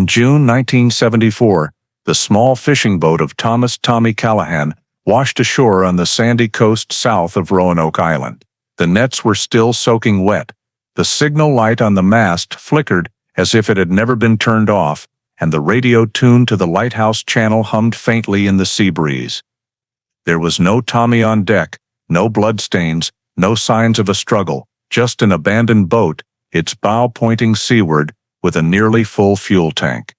In June 1974, the small fishing boat of Thomas "Tommy" Callahan washed ashore on the sandy coast south of Roanoke Island. The nets were still soaking wet. The signal light on the mast flickered as if it had never been turned off, and the radio tuned to the lighthouse channel hummed faintly in the sea breeze. There was no Tommy on deck, no bloodstains, no signs of a struggle, just an abandoned boat, its bow pointing seaward, with a nearly full fuel tank.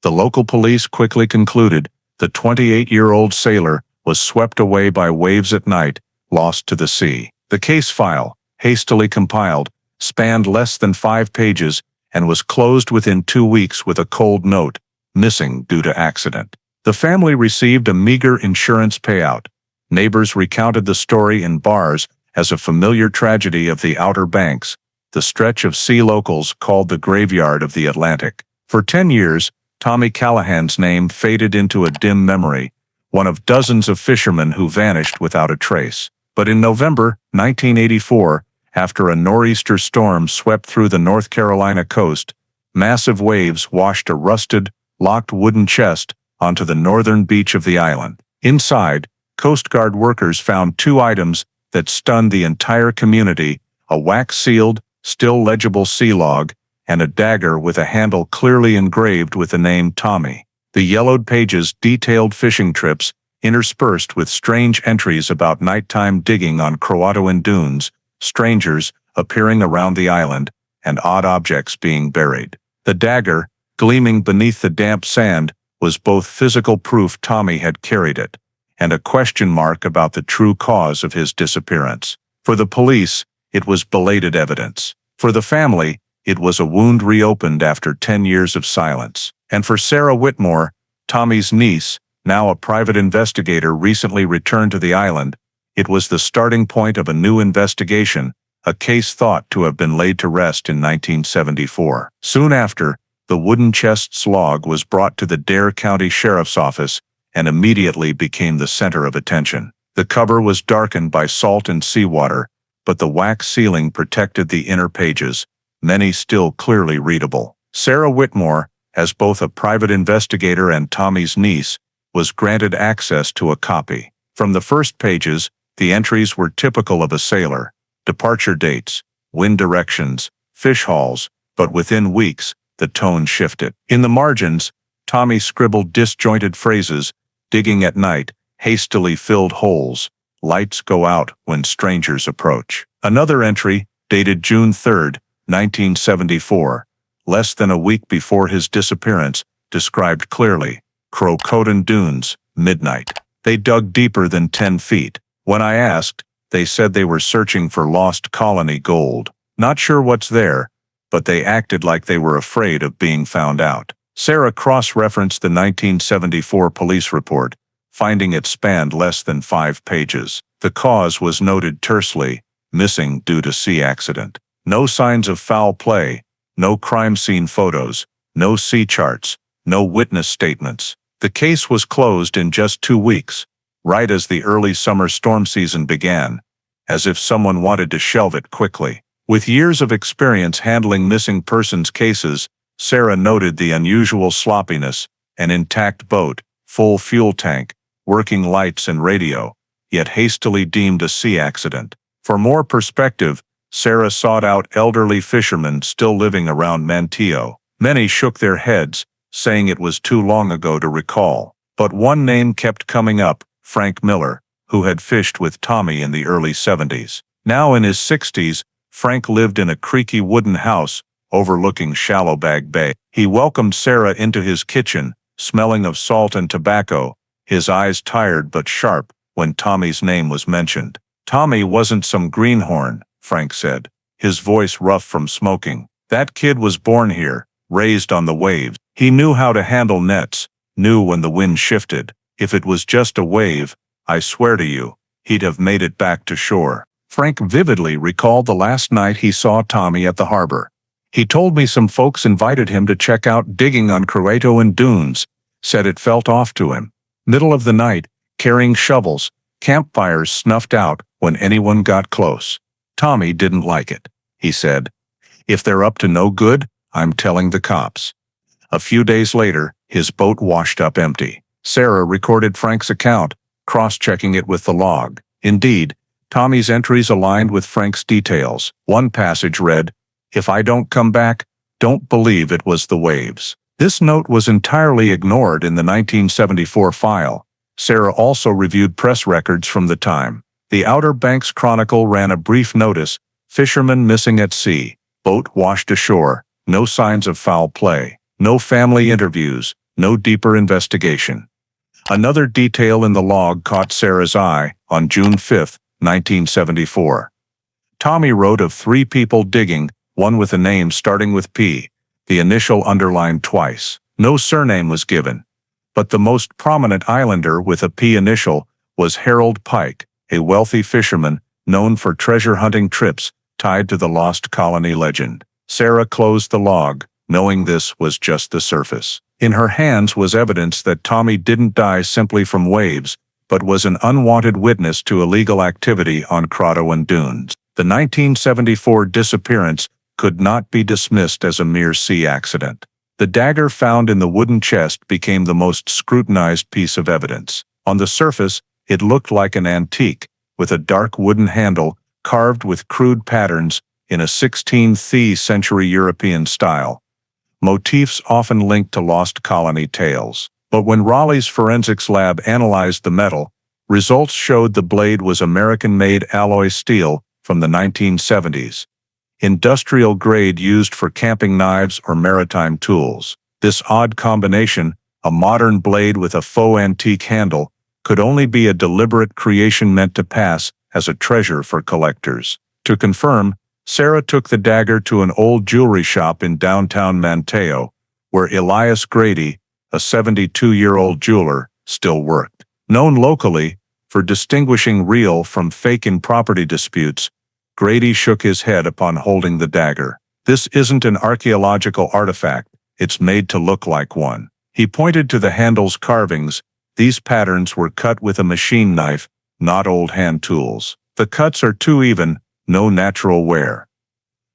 The local police quickly concluded the 28-year-old sailor was swept away by waves at night, lost to the sea. The case file, hastily compiled, spanned less than 5 pages and was closed within 2 weeks with a cold note, missing due to accident. The family received a meager insurance payout. Neighbors recounted the story in bars as a familiar tragedy of the Outer Banks, the stretch of sea locals called the graveyard of the Atlantic. For 10 years, Tommy Callahan's name faded into a dim memory, one of dozens of fishermen who vanished without a trace. But in November 1984, after a nor'easter storm swept through the North Carolina coast, massive waves washed a rusted, locked wooden chest onto the northern beach of the island. Inside, Coast Guard workers found 2 items that stunned the entire community: a wax-sealed, still legible sea log, and a dagger with a handle clearly engraved with the name Tommy. The yellowed pages detailed fishing trips, interspersed with strange entries about nighttime digging on Croatoan dunes, strangers appearing around the island, and odd objects being buried. The dagger, gleaming beneath the damp sand, was both physical proof Tommy had carried it, and a question mark about the true cause of his disappearance. For the police, it was belated evidence. For the family, it was a wound reopened after 10 years of silence. And for Sarah Whitmore, Tommy's niece, now a private investigator recently returned to the island, it was the starting point of a new investigation, a case thought to have been laid to rest in 1974. Soon after, the wooden chest's log was brought to the Dare County Sheriff's Office and immediately became the center of attention. The cover was darkened by salt and seawater, but the wax ceiling protected the inner pages, many still clearly readable. Sarah Whitmore, as both a private investigator and Tommy's niece, was granted access to a copy. From the first pages, the entries were typical of a sailor: departure dates, wind directions, fish hauls, but within weeks, the tone shifted. In the margins, Tommy scribbled disjointed phrases: digging at night, hastily filled holes, lights go out when strangers approach. Another entry, dated June 3, 1974, less than a week before his disappearance, described clearly: Croatoan dunes, midnight. They dug deeper than 10 feet. When I asked, they said they were searching for lost colony gold. Not sure what's there, but they acted like they were afraid of being found out. Sarah cross-referenced the 1974 police report, finding it spanned less than 5 pages. The cause was noted tersely: missing due to sea accident. No signs of foul play, no crime scene photos, no sea charts, no witness statements. The case was closed in just 2 weeks, right as the early summer storm season began, as if someone wanted to shelve it quickly. With years of experience handling missing persons cases, Sarah noted the unusual sloppiness: an intact boat, full fuel tank, working lights and radio, yet hastily deemed a sea accident. For more perspective, Sarah sought out elderly fishermen still living around Manteo. Many shook their heads, saying it was too long ago to recall. But one name kept coming up: Frank Miller, who had fished with Tommy in the early 70s. Now in his 60s, Frank lived in a creaky wooden house overlooking Shallowbag Bay. He welcomed Sarah into his kitchen, smelling of salt and tobacco, his eyes tired but sharp when Tommy's name was mentioned. Tommy wasn't some greenhorn, Frank said, his voice rough from smoking. That kid was born here, raised on the waves. He knew how to handle nets, knew when the wind shifted. If it was just a wave, I swear to you, he'd have made it back to shore. Frank vividly recalled the last night he saw Tommy at the harbor. He told me some folks invited him to check out digging on Croatoan dunes, said it felt off to him. Middle of the night, carrying shovels, campfires snuffed out when anyone got close. Tommy didn't like it. He said, "If they're up to no good, I'm telling the cops." A few days later, his boat washed up empty. Sarah recorded Frank's account, cross-checking it with the log. Indeed, Tommy's entries aligned with Frank's details. One passage read, "If I don't come back, don't believe it was the waves." This note was entirely ignored in the 1974 file. Sarah also reviewed press records from the time. The Outer Banks Chronicle ran a brief notice, "Fishermen missing at sea, boat washed ashore, no signs of foul play, no family interviews, no deeper investigation." Another detail in the log caught Sarah's eye. On June 5, 1974. Tommy wrote of 3 people digging, one with a name starting with P, the initial underlined twice. No surname was given, but the most prominent islander with a P initial was Harold Pike, a wealthy fisherman known for treasure hunting trips tied to the Lost Colony legend. Sarah closed the log, knowing this was just the surface. In her hands was evidence that Tommy didn't die simply from waves, but was an unwanted witness to illegal activity on Croatoan dunes. The 1974 disappearance could not be dismissed as a mere sea accident. The dagger found in the wooden chest became the most scrutinized piece of evidence. On the surface, it looked like an antique, with a dark wooden handle carved with crude patterns in a 16th century European style. Motifs often linked to lost colony tales. But when Raleigh's forensics lab analyzed the metal, results showed the blade was American-made alloy steel from the 1970s. Industrial grade used for camping knives or maritime tools. This odd combination, a modern blade with a faux antique handle, could only be a deliberate creation meant to pass as a treasure for collectors. To confirm, Sarah took the dagger to an old jewelry shop in downtown Manteo, where Elias Grady, a 72-year-old jeweler, still worked. Known locally for distinguishing real from fake in property disputes, Grady shook his head upon holding the dagger. "This isn't an archaeological artifact, it's made to look like one." He pointed to the handle's carvings. These patterns were cut with a machine knife, not old hand tools. "The cuts are too even, no natural wear.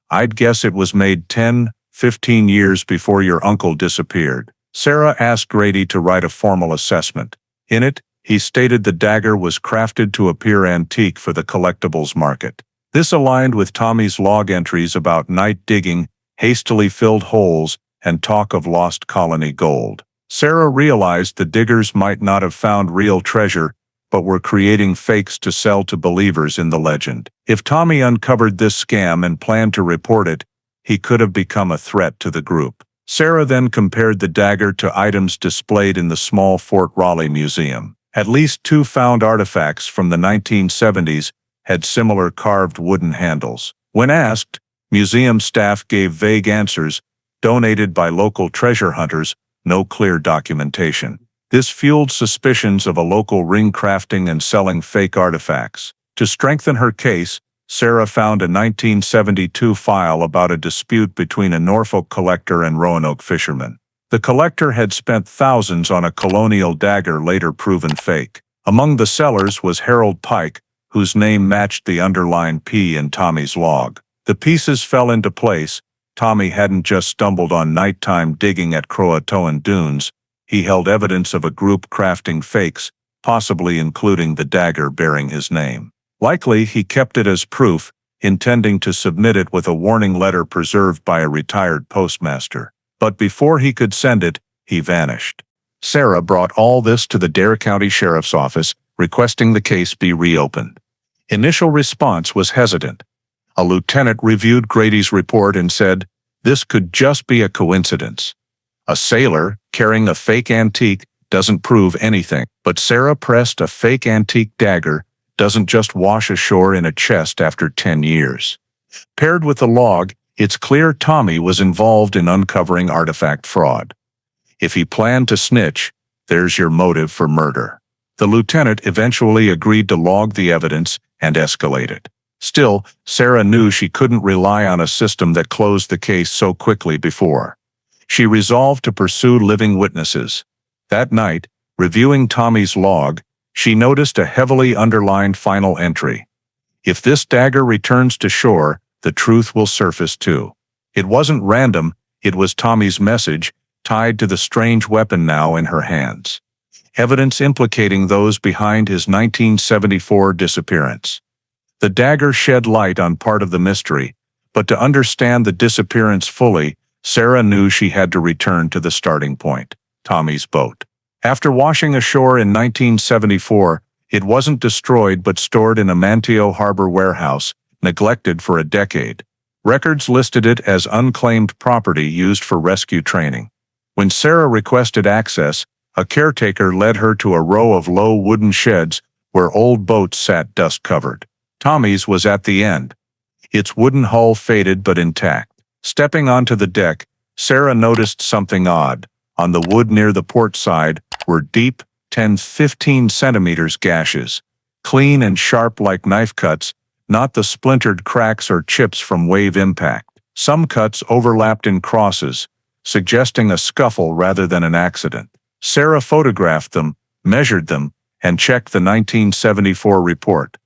I'd guess it was made 10, 15 years before your uncle disappeared." Sarah asked Grady to write a formal assessment. In it, he stated the dagger was crafted to appear antique for the collectibles market. This aligned with Tommy's log entries about night digging, hastily filled holes, and talk of lost colony gold. Sarah realized the diggers might not have found real treasure, but were creating fakes to sell to believers in the legend. If Tommy uncovered this scam and planned to report it, he could have become a threat to the group. Sarah then compared the dagger to items displayed in the small Fort Raleigh Museum. At least 2 found artifacts from the 1970s had similar carved wooden handles. When asked, museum staff gave vague answers, donated by local treasure hunters, no clear documentation. This fueled suspicions of a local ring crafting and selling fake artifacts. To strengthen her case, Sarah found a 1972 file about a dispute between a Norfolk collector and Roanoke fishermen. The collector had spent thousands on a colonial dagger later proven fake. Among the sellers was Harold Pike, whose name matched the underlined P in Tommy's log. The pieces fell into place. Tommy hadn't just stumbled on nighttime digging at Croatoan dunes. He held evidence of a group crafting fakes, possibly including the dagger bearing his name. Likely he kept it as proof, intending to submit it with a warning letter preserved by a retired postmaster. But before he could send it, he vanished. Sarah brought all this to the Dare County Sheriff's Office, requesting the case be reopened. Initial response was hesitant. A lieutenant reviewed Grady's report and said, "This could just be a coincidence. A sailor carrying a fake antique doesn't prove anything." But Sarah pressed. A fake antique dagger doesn't just wash ashore in a chest after 10 years. Paired with the log, it's clear Tommy was involved in uncovering artifact fraud. If he planned to snitch, there's your motive for murder. The lieutenant eventually agreed to log the evidence and escalate it. Still, Sarah knew she couldn't rely on a system that closed the case so quickly before. She resolved to pursue living witnesses. That night, reviewing Tommy's log, she noticed a heavily underlined final entry. "If this dagger returns to shore, the truth will surface too." It wasn't random, it was Tommy's message, tied to the strange weapon now in her hands. Evidence implicating those behind his 1974 disappearance. The dagger shed light on part of the mystery, but to understand the disappearance fully, Sarah knew she had to return to the starting point, Tommy's boat. After washing ashore in 1974, it wasn't destroyed but stored in a Manteo Harbor warehouse, neglected for a decade. Records listed it as unclaimed property used for rescue training. When Sarah requested access, a caretaker led her to a row of low wooden sheds where old boats sat dust-covered. Tommy's was at the end, its wooden hull faded but intact. Stepping onto the deck, Sarah noticed something odd. On the wood near the port side were deep, 10–15 centimeters gashes, clean and sharp like knife cuts, not the splintered cracks or chips from wave impact. Some cuts overlapped in crosses, suggesting a scuffle rather than an accident. Sarah photographed them, measured them, and checked the 1974 report.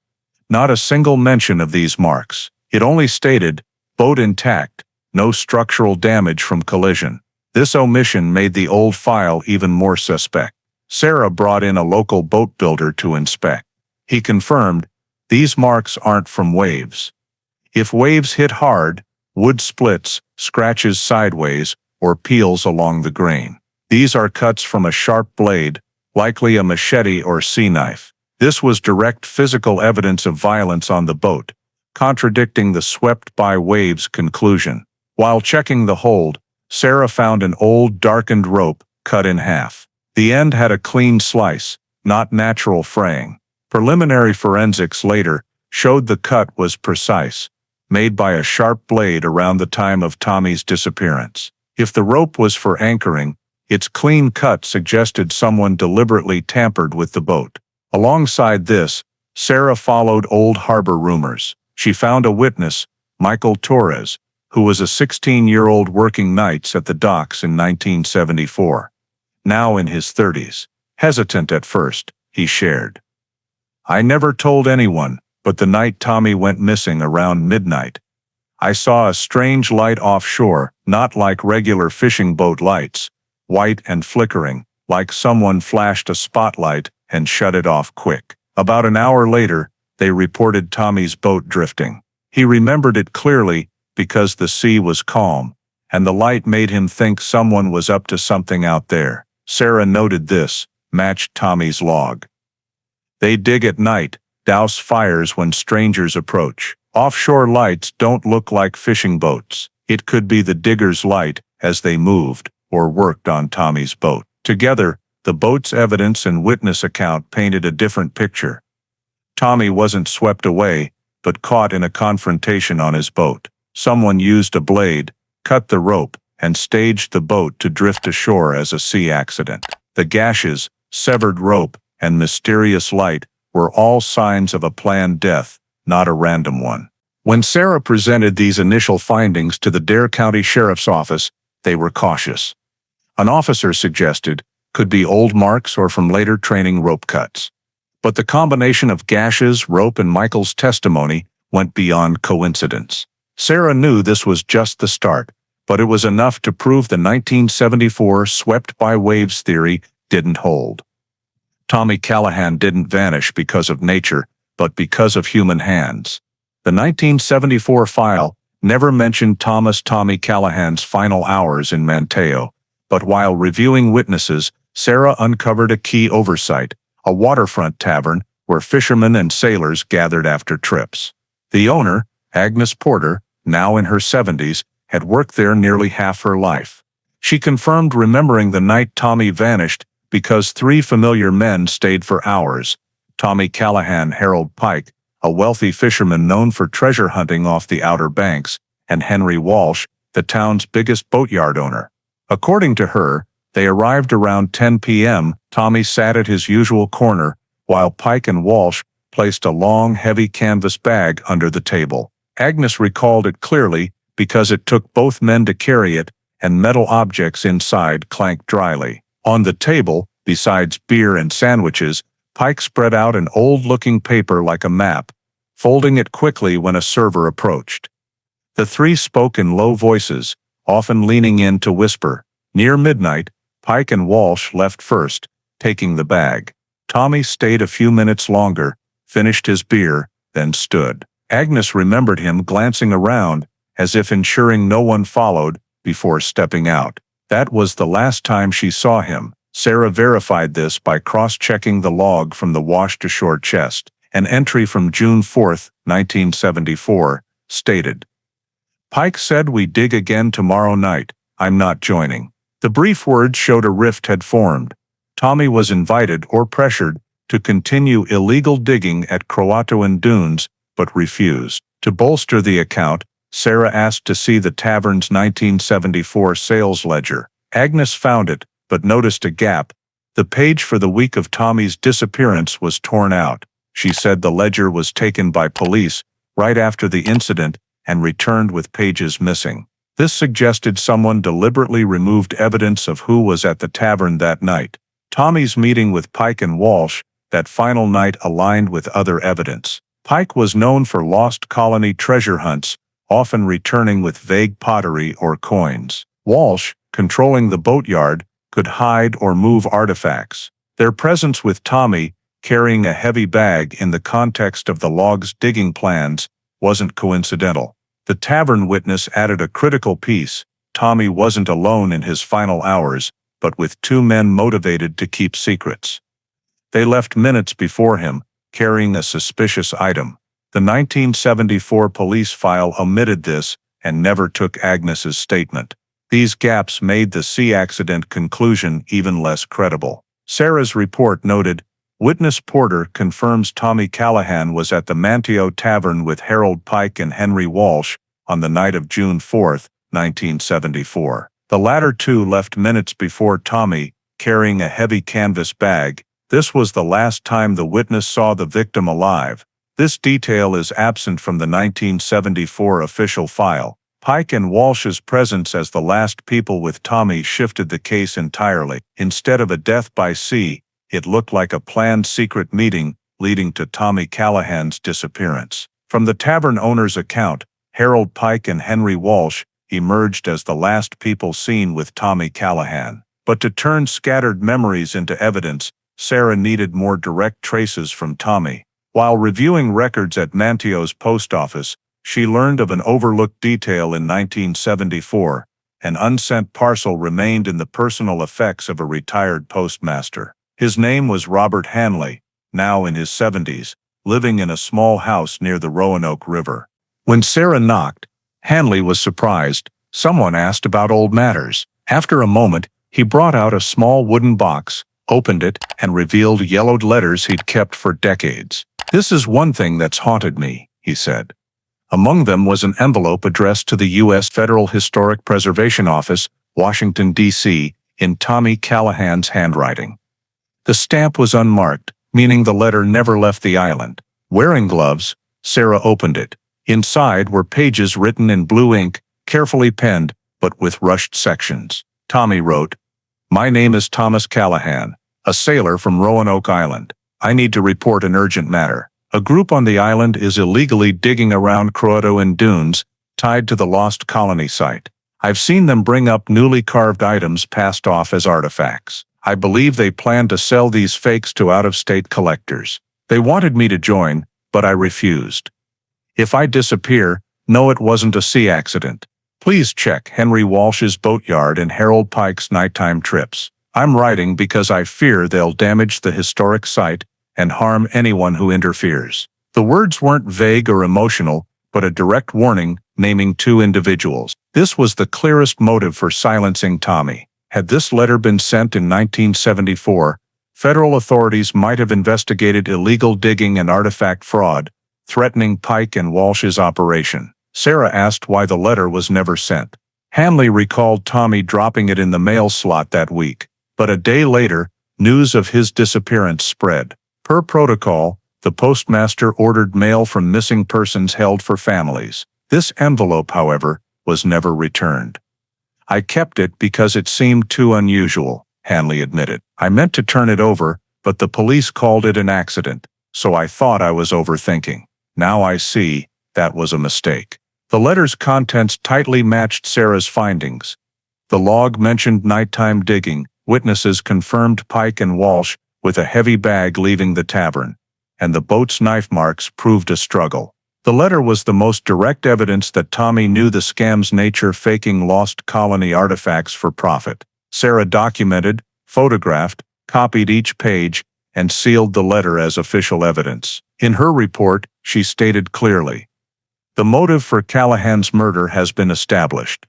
Not a single mention of these marks. It only stated, boat intact, no structural damage from collision. This omission made the old file even more suspect. Sarah brought in a local boat builder to inspect. He confirmed, these marks aren't from waves. If waves hit hard, wood splits, scratches sideways, or peels along the grain. These are cuts from a sharp blade, likely a machete or sea knife. This was direct physical evidence of violence on the boat, contradicting the swept-by waves conclusion. While checking the hold, Sarah found an old darkened rope, cut in half. The end had a clean slice, not natural fraying. Preliminary forensics later showed the cut was precise, made by a sharp blade around the time of Tommy's disappearance. If the rope was for anchoring, its clean cut suggested someone deliberately tampered with the boat. Alongside this, Sarah followed old harbor rumors. She found a witness, Michael Torres, who was a 16-year-old working nights at the docks in 1974. Now in his 30s. Hesitant at first, he shared. I never told anyone, but the night Tommy went missing around midnight, I saw a strange light offshore, not like regular fishing boat lights, white and flickering, like someone flashed a spotlight and shut it off quick. About an hour later, they reported Tommy's boat drifting. He remembered it clearly because the sea was calm, and the light made him think someone was up to something out there. Sarah noted this, matched Tommy's log. They dig at night, douse fires when strangers approach. Offshore lights don't look like fishing boats. It could be the diggers' light as they moved or worked on Tommy's boat. Together, the boat's evidence and witness account painted a different picture. Tommy wasn't swept away, but caught in a confrontation on his boat. Someone used a blade, cut the rope, and staged the boat to drift ashore as a sea accident. The gashes, severed rope, and mysterious light were all signs of a planned death, not a random one. When Sarah presented these initial findings to the Dare County Sheriff's Office, they were cautious. An officer suggested, could be old marks or from later training rope cuts. But the combination of gashes, rope, and Michael's testimony went beyond coincidence. Sarah knew this was just the start, but it was enough to prove the 1974 swept-by-waves theory didn't hold. Tommy Callahan didn't vanish because of nature, but because of human hands. The 1974 file never mentioned Tommy Callahan's final hours in Manteo, but while reviewing witnesses, Sarah uncovered a key oversight, a waterfront tavern where fishermen and sailors gathered after trips. The owner, Agnes Porter, now in her 70s, had worked there nearly half her life. She confirmed remembering the night Tommy vanished because 3 familiar men stayed for hours. Tommy Callahan, Harold Pike, a wealthy fisherman known for treasure hunting off the Outer Banks, and Henry Walsh, the town's biggest boatyard owner. According to her, they arrived around 10 p.m. Tommy sat at his usual corner, while Pike and Walsh placed a long, heavy canvas bag under the table. Agnes recalled it clearly because it took both men to carry it, and metal objects inside clanked dryly. On the table, besides beer and sandwiches, Pike spread out an old-looking paper like a map, folding it quickly when a server approached. The 3 spoke in low voices, often leaning in to whisper, Near midnight, Pike and Walsh left first, taking the bag. Tommy stayed a few minutes longer, finished his beer, then stood. Agnes remembered him glancing around, as if ensuring no one followed, before stepping out. That was the last time she saw him. Sarah verified this by cross-checking the log from the washed-ashore chest. An entry from June 4, 1974, stated, "Pike said we dig again tomorrow night. I'm not joining." The brief words showed a rift had formed. Tommy was invited or pressured to continue illegal digging at Croatoan Dunes, but refused. To bolster the account, Sarah asked to see the tavern's 1974 sales ledger. Agnes found it, but noticed a gap. The page for the week of Tommy's disappearance was torn out. She said the ledger was taken by police right after the incident and returned with pages missing. This suggested someone deliberately removed evidence of who was at the tavern that night. Tommy's meeting with Pike and Walsh that final night aligned with other evidence. Pike was known for lost colony treasure hunts, often returning with vague pottery or coins. Walsh, controlling the boatyard, could hide or move artifacts. Their presence with Tommy, carrying a heavy bag in the context of the log's digging plans, wasn't coincidental. The tavern witness added a critical piece. Tommy wasn't alone in his final hours, but with two men motivated to keep secrets. They left minutes before him, carrying a suspicious item. The 1974 police file omitted this and never took Agnes's statement. These gaps made the sea accident conclusion even less credible. Sarah's report noted, "Witness Porter confirms Tommy Callahan was at the Manteo Tavern with Harold Pike and Henry Walsh on the night of June 4, 1974. The latter two left minutes before Tommy, carrying a heavy canvas bag. This was the last time the witness saw the victim alive. This detail is absent from the 1974 official file. Pike and Walsh's presence as the last people with Tommy shifted the case entirely. Instead of a death by sea, it looked like a planned secret meeting leading to Tommy Callahan's disappearance. From the tavern owner's account, Harold Pike and Henry Walsh emerged as the last people seen with Tommy Callahan. But to turn scattered memories into evidence, Sarah needed more direct traces from Tommy. While reviewing records at Manteo's post office, she learned of an overlooked detail in 1974. An unsent parcel remained in the personal effects of a retired postmaster. His name was Robert Hanley, now in his 70s, living in a small house near the Roanoke River. When Sarah knocked, Hanley was surprised. Someone asked about old matters. After a moment, he brought out a small wooden box, opened it, and revealed yellowed letters he'd kept for decades. "This is one thing that's haunted me," he said. Among them was an envelope addressed to the U.S. Federal Historic Preservation Office, Washington, D.C., in Tommy Callahan's handwriting. The stamp was unmarked, meaning the letter never left the island. Wearing gloves, Sarah opened it. Inside were pages written in blue ink, carefully penned, but with rushed sections. Tommy wrote, "My name is Thomas Callahan, a sailor from Roanoke Island. I need to report an urgent matter. A group on the island is illegally digging around Croatoan Dunes, tied to the lost colony site. I've seen them bring up newly carved items passed off as artifacts. I believe they plan to sell these fakes to out-of-state collectors. They wanted me to join, but I refused. If I disappear, know it wasn't a sea accident. Please check Henry Walsh's boatyard and Harold Pike's nighttime trips. I'm writing because I fear they'll damage the historic site and harm anyone who interferes." The words weren't vague or emotional, but a direct warning, naming two individuals. This was the clearest motive for silencing Tommy. Had this letter been sent in 1974, federal authorities might have investigated illegal digging and artifact fraud, threatening Pike and Walsh's operation. Sarah asked why the letter was never sent. Hanley recalled Tommy dropping it in the mail slot that week, but a day later, news of his disappearance spread. Per protocol, the postmaster ordered mail from missing persons held for families. This envelope, however, was never returned. "I kept it because it seemed too unusual," Hanley admitted. "I meant to turn it over, but the police called it an accident, so I thought I was overthinking. Now I see that was a mistake." The letter's contents tightly matched Sarah's findings. The log mentioned nighttime digging, witnesses confirmed Pike and Walsh, with a heavy bag leaving the tavern, and the boat's knife marks proved a struggle. The letter was the most direct evidence that Tommy knew the scam's nature, faking lost colony artifacts for profit. Sarah documented, photographed, copied each page, and sealed the letter as official evidence. In her report, she stated clearly, "The motive for Callahan's murder has been established.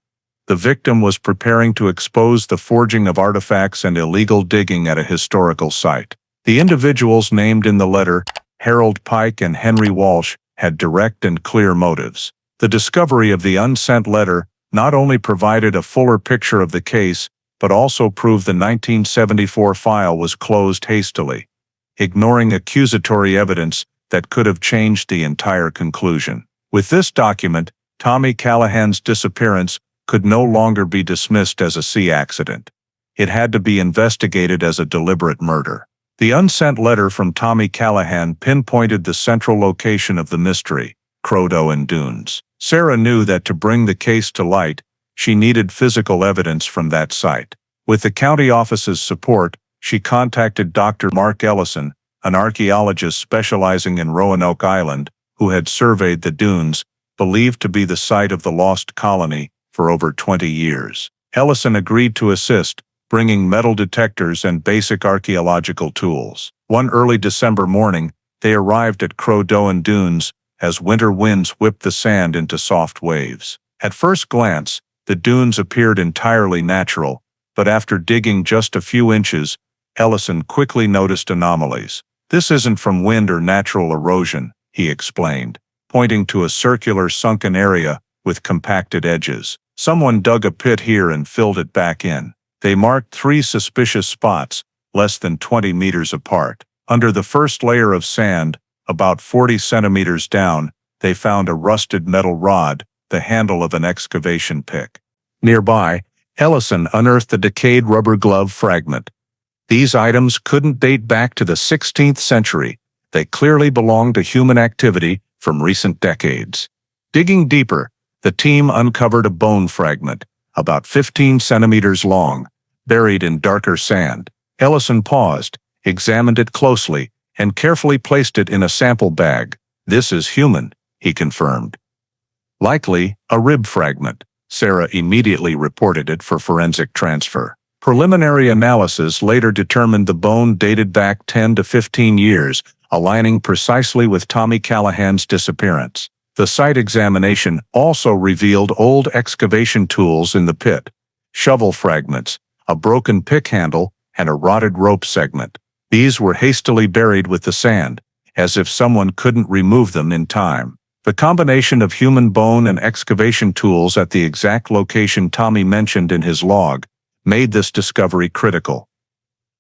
The victim was preparing to expose the forging of artifacts and illegal digging at a historical site." The individuals named in the letter, Harold Pike and Henry Walsh, had direct and clear motives. The discovery of the unsent letter not only provided a fuller picture of the case, but also proved the 1974 file was closed hastily, ignoring accusatory evidence that could have changed the entire conclusion. With this document, Tommy Callahan's disappearance could no longer be dismissed as a sea accident. It had to be investigated as a deliberate murder. The unsent letter from Tommy Callahan pinpointed the central location of the mystery, Croatoan Dunes. Sarah knew that to bring the case to light, she needed physical evidence from that site. With the county office's support, she contacted Dr. Mark Ellison, an archaeologist specializing in Roanoke Island, who had surveyed the dunes, believed to be the site of the lost colony, for over 20 years. Ellison agreed to assist, bringing metal detectors and basic archaeological tools. One early December morning, they arrived at Croatoan Dunes as winter winds whipped the sand into soft waves. At first glance, the dunes appeared entirely natural, but after digging just a few inches, Ellison quickly noticed anomalies. "This isn't from wind or natural erosion," he explained, pointing to a circular sunken area with compacted edges. "Someone dug a pit here and filled it back in." They marked 3 suspicious spots, less than 20 meters apart. Under the first layer of sand, about 40 centimeters down, they found a rusted metal rod, the handle of an excavation pick. Nearby, Ellison unearthed a decayed rubber glove fragment. These items couldn't date back to the 16th century. They clearly belonged to human activity from recent decades. Digging deeper, the team uncovered a bone fragment, about 15 centimeters long, buried in darker sand. Ellison paused, examined it closely, and carefully placed it in a sample bag. "This is human," he confirmed. "Likely a rib fragment." Sarah immediately reported it for forensic transfer. Preliminary analysis later determined the bone dated back 10 to 15 years, aligning precisely with Tommy Callahan's disappearance. The site examination also revealed old excavation tools in the pit, shovel fragments, a broken pick handle, and a rotted rope segment. These were hastily buried with the sand, as if someone couldn't remove them in time. The combination of human bone and excavation tools at the exact location Tommy mentioned in his log made this discovery critical.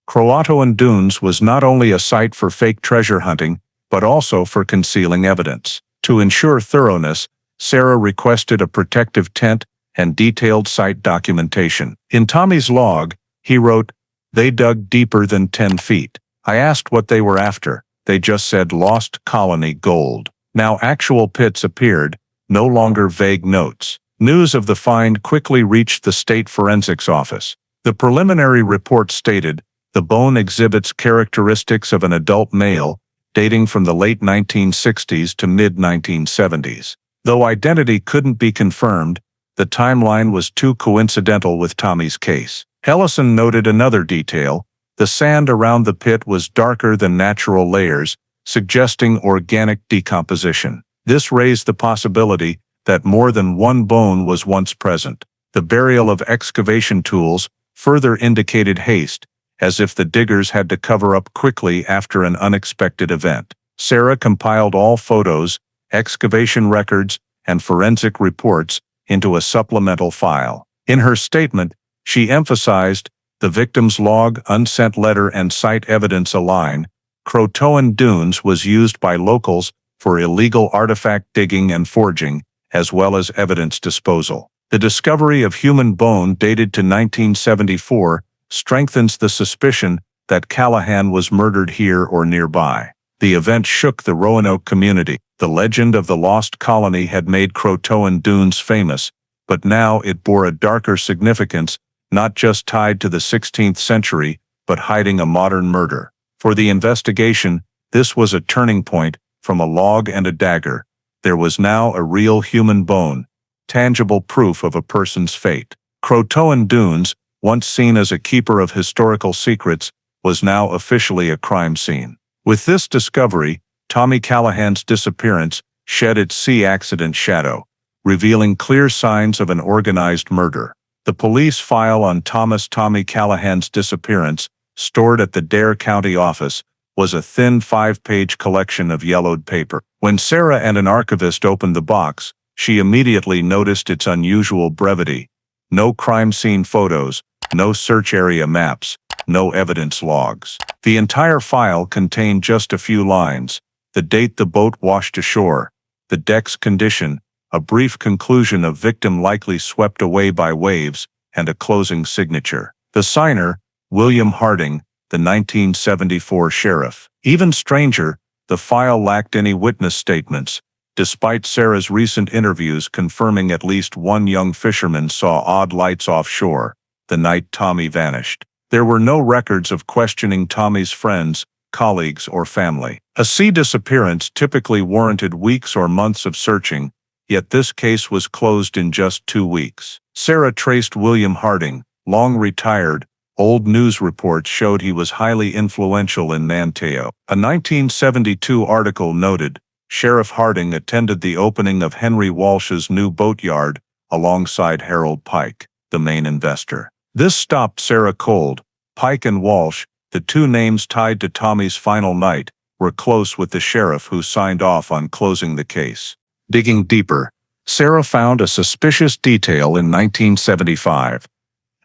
Croatoan Dunes was not only a site for fake treasure hunting, but also for concealing evidence. To ensure thoroughness, Sarah requested a protective tent and detailed site documentation. In Tommy's log, he wrote, "They dug deeper than 10 feet. I asked what they were after. They just said lost colony gold." Now actual pits appeared, no longer vague notes. News of the find quickly reached the state forensics office. The preliminary report stated, the bone exhibits characteristics of an adult male, dating from the late 1960s to mid-1970s. Though identity couldn't be confirmed, the timeline was too coincidental with Tommy's case. Ellison noted another detail: the sand around the pit was darker than natural layers, suggesting organic decomposition. This raised the possibility that more than one bone was once present. The burial of excavation tools further indicated haste, as if the diggers had to cover up quickly after an unexpected event. Sarah compiled all photos, excavation records, and forensic reports into a supplemental file. In her statement, she emphasized, the victim's log, unsent letter, and site evidence align. Croatoan Dunes was used by locals for illegal artifact digging and forging, as well as evidence disposal. The discovery of human bone dated to 1974 strengthens the suspicion that Callahan was murdered here or nearby. The event shook the Roanoke community. The legend of the lost colony had made Croatoan Dunes famous, but now it bore a darker significance not just tied to the 16th century, but hiding a modern murder. For the investigation, this was a turning point. From a log and a dagger, there was now a real human bone, tangible proof of a person's fate. Croatoan Dunes, once seen as a keeper of historical secrets, was now officially a crime scene. With this discovery, Tommy Callahan's disappearance shed its sea accident shadow, revealing clear signs of an organized murder. The police file on Tommy Callahan's disappearance, stored at the Dare County office, was a thin 5-page collection of yellowed paper. When Sarah and an archivist opened the box, she immediately noticed its unusual brevity. No crime scene photos, no search area maps, no evidence logs. The entire file contained just a few lines: the date the boat washed ashore, the deck's condition, a brief conclusion of victim likely swept away by waves, and a closing signature. The signer, William Harding, the 1974 sheriff. Even stranger, the file lacked any witness statements, despite Sarah's recent interviews confirming at least one young fisherman saw odd lights offshore the night Tommy vanished. There were no records of questioning Tommy's friends, colleagues, or family. A sea disappearance typically warranted weeks or months of searching, yet this case was closed in just 2 weeks. Sarah traced William Harding, long retired. Old news reports showed he was highly influential in Manteo. A 1972 article noted, Sheriff Harding attended the opening of Henry Walsh's new boatyard, alongside Harold Pike, the main investor. This stopped Sarah cold. Pike and Walsh, the two names tied to Tommy's final night, were close with the sheriff who signed off on closing the case. Digging deeper, Sarah found a suspicious detail in 1975.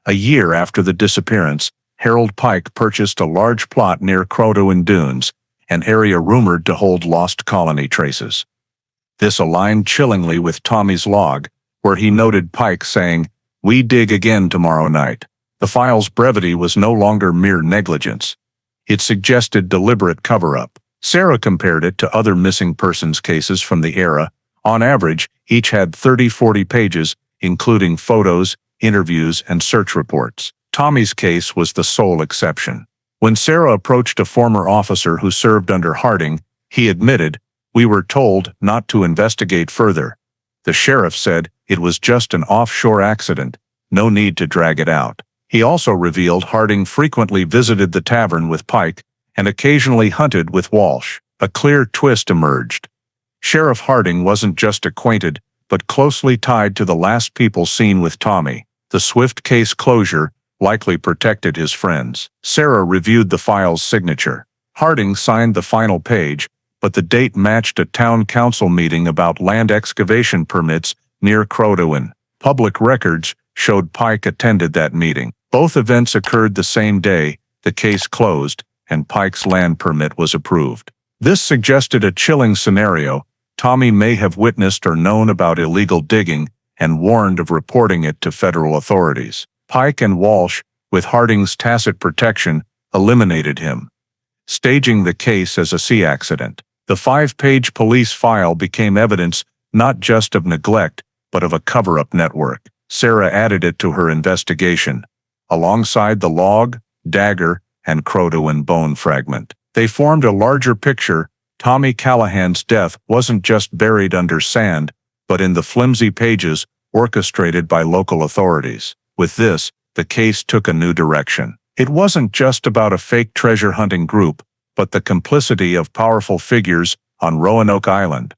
A year after the disappearance, Harold Pike purchased a large plot near Croatoan Dunes, an area rumored to hold lost colony traces. This aligned chillingly with Tommy's log, where he noted Pike saying, "We dig again tomorrow night." The file's brevity was no longer mere negligence. It suggested deliberate cover-up. Sarah compared it to other missing persons cases from the era. On average, each had 30-40 pages, including photos, interviews, and search reports. Tommy's case was the sole exception. When Sarah approached a former officer who served under Harding, he admitted, "We were told not to investigate further." The sheriff said it was just an offshore accident, no need to drag it out. He also revealed Harding frequently visited the tavern with Pike and occasionally hunted with Walsh. A clear twist emerged. Sheriff Harding wasn't just acquainted, but closely tied to the last people seen with Tommy. The swift case closure likely protected his friends. Sarah reviewed the file's signature. Harding signed the final page, but the date matched a town council meeting about land excavation permits near Croatoan. Public records showed Pike attended that meeting. Both events occurred the same day. The case closed, and Pike's land permit was approved. This suggested a chilling scenario. Tommy may have witnessed or known about illegal digging and warned of reporting it to federal authorities. Pike and Walsh, with Harding's tacit protection, eliminated him, staging the case as a sea accident. The 5-page police file became evidence not just of neglect, but of a cover-up network. Sarah added it to her investigation, alongside the log, dagger, and Croatoan bone fragment. They formed a larger picture. Tommy Callahan's death wasn't just buried under sand, but in the flimsy pages orchestrated by local authorities. With this, the case took a new direction. It wasn't just about a fake treasure hunting group, but the complicity of powerful figures on Roanoke Island.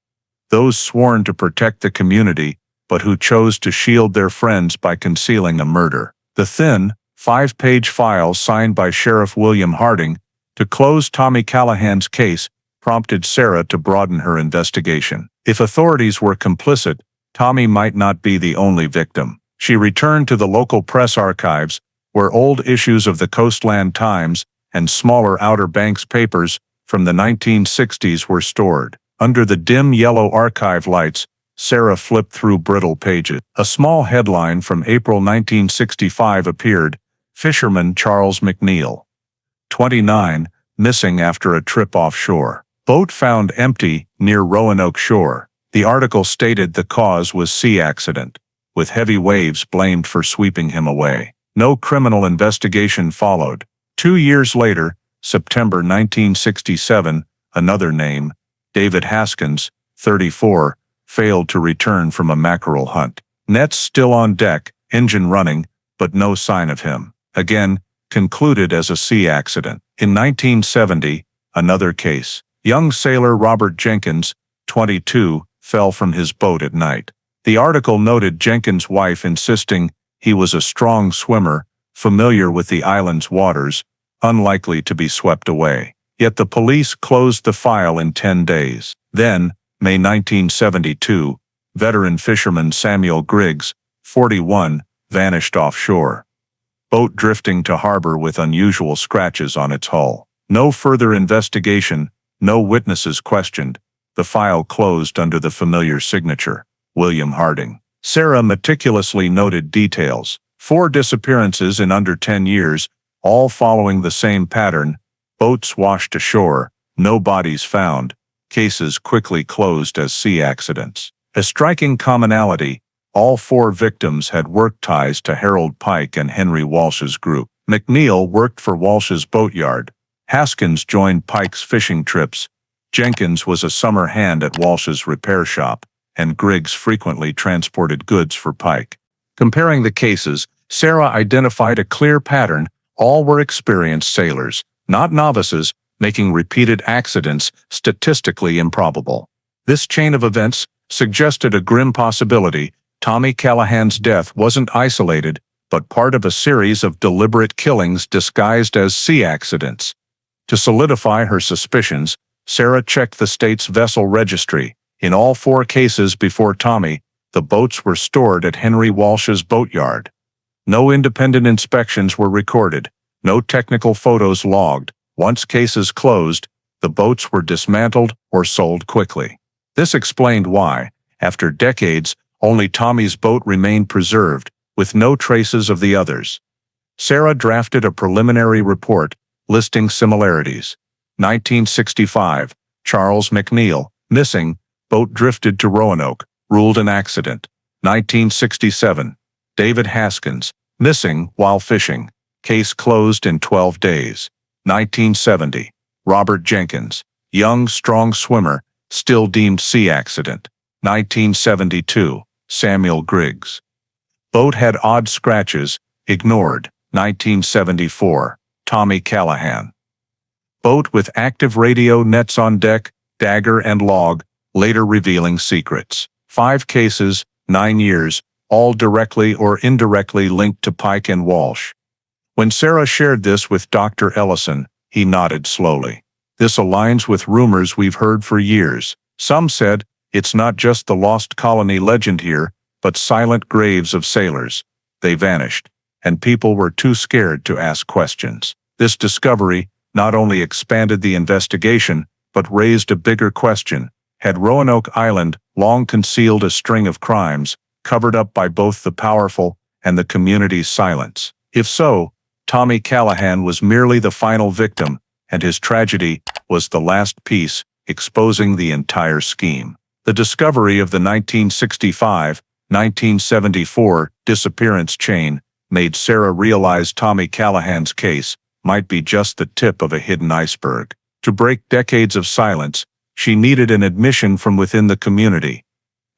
Those sworn to protect the community, but who chose to shield their friends by concealing a murder. The thin, 5-page file signed by Sheriff William Harding to close Tommy Callahan's case prompted Sarah to broaden her investigation. If authorities were complicit, Tommy might not be the only victim. She returned to the local press archives, where old issues of the Coastland Times and smaller Outer Banks papers from the 1960s were stored. Under the dim yellow archive lights, Sarah flipped through brittle pages. A small headline from April 1965 appeared: Fisherman Charles McNeil, 29, missing after a trip offshore. Boat found empty near Roanoke shore. The article stated the cause was sea accident, with heavy waves blamed for sweeping him away. No criminal investigation followed. 2 years later, September 1967, another name, David Haskins, 34, failed to return from a mackerel hunt. Nets still on deck, engine running, but no sign of him. Again, concluded as a sea accident. In 1970, another case. Young sailor Robert Jenkins, 22, fell from his boat at night. The article noted Jenkins' wife insisting he was a strong swimmer, familiar with the island's waters, unlikely to be swept away. Yet the police closed the file in 10 days. Then, May 1972, veteran fisherman Samuel Griggs, 41, vanished offshore. Boat drifting to harbor with unusual scratches on its hull. No further investigation, no witnesses questioned. The file closed under the familiar signature, William Harding. Sarah meticulously noted details. 4 disappearances in under 10 years, all following the same pattern. Boats washed ashore, no bodies found. Cases quickly closed as sea accidents. A striking commonality, all 4 victims had work ties to Harold Pike and Henry Walsh's group. McNeil worked for Walsh's boatyard. Haskins joined Pike's fishing trips. Jenkins was a summer hand at Walsh's repair shop, and Griggs frequently transported goods for Pike. Comparing the cases, Sarah identified a clear pattern. All were experienced sailors, not novices, making repeated accidents statistically improbable. This chain of events suggested a grim possibility. Tommy Callahan's death wasn't isolated, but part of a series of deliberate killings disguised as sea accidents. To solidify her suspicions, Sarah checked the state's vessel registry. In all 4 cases before Tommy, the boats were stored at Henry Walsh's boatyard. No independent inspections were recorded, no technical photos logged. Once cases closed, the boats were dismantled or sold quickly. This explained why, after decades, only Tommy's boat remained preserved, with no traces of the others. Sarah drafted a preliminary report, listing similarities. 1965, Charles McNeil, missing, boat drifted to Roanoke, ruled an accident. 1967, David Haskins, missing while fishing, case closed in 12 days. 1970, Robert Jenkins, young, strong swimmer, still deemed sea accident. 1972, Samuel Griggs. Boat had odd scratches, ignored. 1974, Tommy Callahan. Boat with active radio, nets on deck, dagger and log, later revealing secrets. 5 cases, 9 years, all directly or indirectly linked to Pike and Walsh. When Sarah shared this with Dr. Ellison, he nodded slowly. This aligns with rumors we've heard for years. Some said, it's not just the lost colony legend here, but silent graves of sailors. They vanished, and people were too scared to ask questions. This discovery not only expanded the investigation, but raised a bigger question. Had Roanoke Island long concealed a string of crimes, covered up by both the powerful and the community's silence? If so, Tommy Callahan was merely the final victim, and his tragedy was the last piece, exposing the entire scheme. The discovery of the 1965-1974 disappearance chain made Sarah realize Tommy Callahan's case might be just the tip of a hidden iceberg. To break decades of silence, she needed an admission from within the community.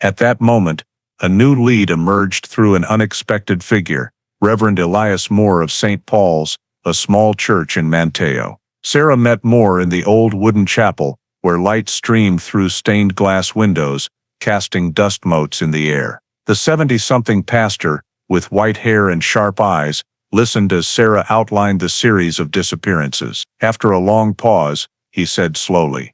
At that moment, a new lead emerged through an unexpected figure, Reverend Elias Moore of St. Paul's, a small church in Manteo. Sarah met Moore in the old wooden chapel, where light streamed through stained glass windows, casting dust motes in the air. The 70-something pastor, with white hair and sharp eyes, listened as Sarah outlined the series of disappearances. After a long pause, he said slowly,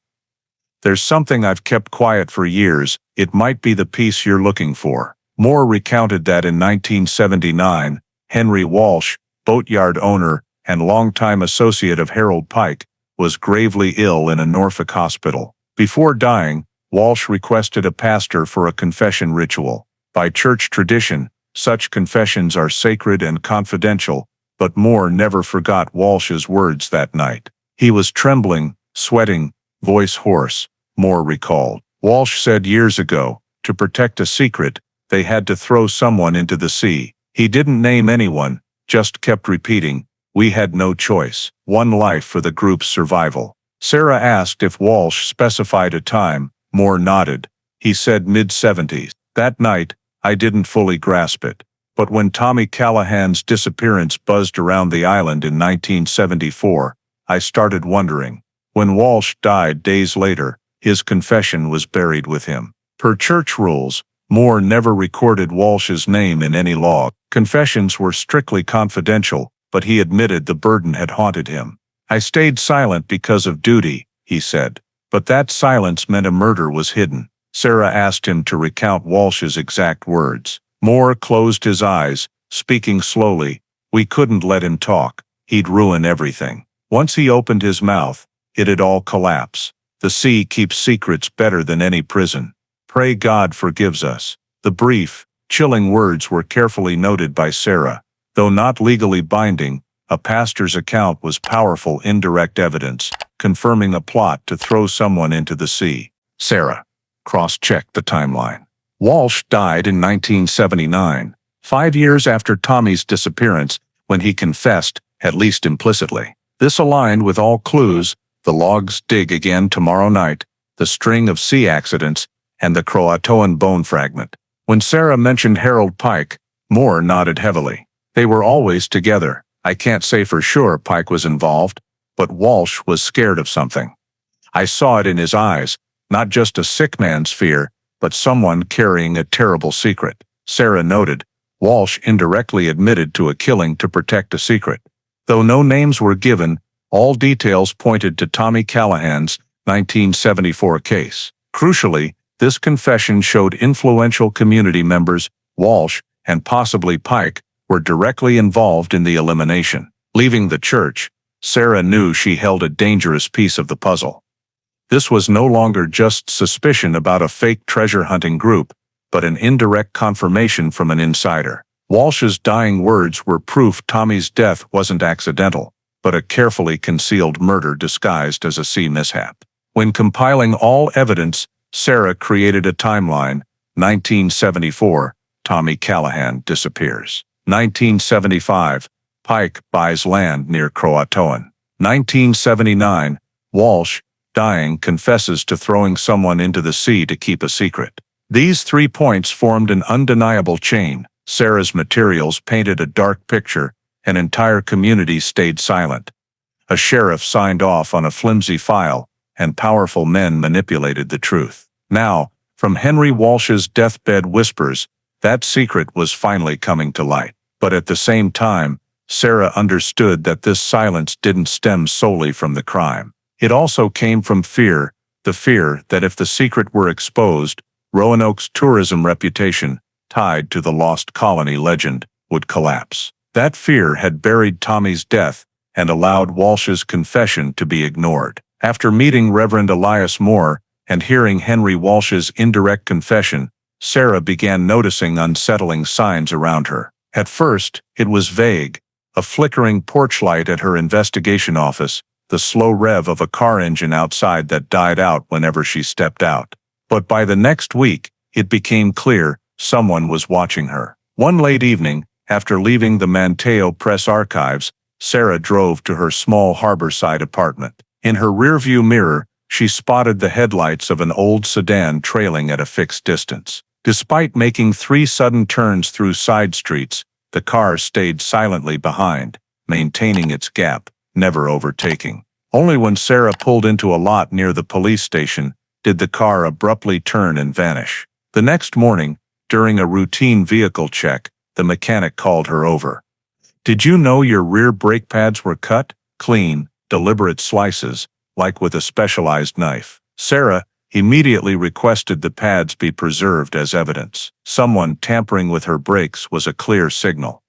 "There's something I've kept quiet for years. It might be the piece you're looking for." Moore recounted that in 1979, Henry Walsh, boatyard owner and longtime associate of Harold Pike, was gravely ill in a Norfolk hospital. Before dying, Walsh requested a pastor for a confession ritual. By church tradition, such confessions are sacred and confidential, but Moore never forgot Walsh's words that night. He was trembling, sweating, voice hoarse, Moore recalled. Walsh said years ago, to protect a secret, they had to throw someone into the sea. He didn't name anyone, just kept repeating, "We had no choice. One life for the group's survival." Sarah asked if Walsh specified a time. Moore nodded. He said mid-70s. That night, I didn't fully grasp it. But when Tommy Callahan's disappearance buzzed around the island in 1974, I started wondering. When Walsh died days later, his confession was buried with him. Per church rules, Moore never recorded Walsh's name in any log. Confessions were strictly confidential, but he admitted the burden had haunted him. "I stayed silent because of duty," he said. But that silence meant a murder was hidden. Sarah asked him to recount Walsh's exact words. Moore closed his eyes, speaking slowly. "We couldn't let him talk. He'd ruin everything. Once he opened his mouth, it'd all collapse. The sea keeps secrets better than any prison. Pray God forgives us." The brief, chilling words were carefully noted by Sarah. Though not legally binding, a pastor's account was powerful indirect evidence, confirming a plot to throw someone into the sea. Sarah cross-checked the timeline. Walsh died in 1979, 5 years after Tommy's disappearance, when he confessed, at least implicitly. This aligned with all clues: the logs dig again tomorrow night, the string of sea accidents, and the Croatoan bone fragment. When Sarah mentioned Harold Pike, Moore nodded heavily. They were always together. "I can't say for sure Pike was involved, but Walsh was scared of something. I saw it in his eyes, not just a sick man's fear, but someone carrying a terrible secret." Sarah noted, Walsh indirectly admitted to a killing to protect a secret. Though no names were given, all details pointed to Tommy Callahan's 1974 case. Crucially, this confession showed influential community members, Walsh, and possibly Pike, were directly involved in the elimination. Leaving the church, Sarah knew she held a dangerous piece of the puzzle. This was no longer just suspicion about a fake treasure-hunting group, but an indirect confirmation from an insider. Walsh's dying words were proof Tommy's death wasn't accidental, but a carefully concealed murder disguised as a sea mishap. When compiling all evidence, Sarah created a timeline. 1974, Tommy Callahan disappears. 1975, Pike buys land near Croatoan. 1979, Walsh, dying, confesses to throwing someone into the sea to keep a secret. These 3 points formed an undeniable chain. Sarah's materials painted a dark picture. An entire community stayed silent. A sheriff signed off on a flimsy file, and powerful men manipulated the truth. Now, from Henry Walsh's deathbed whispers, that secret was finally coming to light. But at the same time, Sarah understood that this silence didn't stem solely from the crime. It also came from fear, the fear that if the secret were exposed, Roanoke's tourism reputation, tied to the lost colony legend, would collapse. That fear had buried Tommy's death and allowed Walsh's confession to be ignored. After meeting Reverend Elias Moore and hearing Henry Walsh's indirect confession, Sarah began noticing unsettling signs around her. At first, it was vague: a flickering porch light at her investigation office, the slow rev of a car engine outside that died out whenever she stepped out. But by the next week, it became clear someone was watching her. One late evening, after leaving the Manteo Press archives, Sarah drove to her small harborside apartment. In her rearview mirror, she spotted the headlights of an old sedan trailing at a fixed distance. Despite making 3 sudden turns through side streets, the car stayed silently behind, maintaining its gap, never overtaking. Only when Sarah pulled into a lot near the police station did the car abruptly turn and vanish. The next morning, during a routine vehicle check, the mechanic called her over. "Did you know your rear brake pads were cut? Clean, deliberate slices, like with a specialized knife." Sarah immediately requested the pads be preserved as evidence. Someone tampering with her brakes was a clear signal.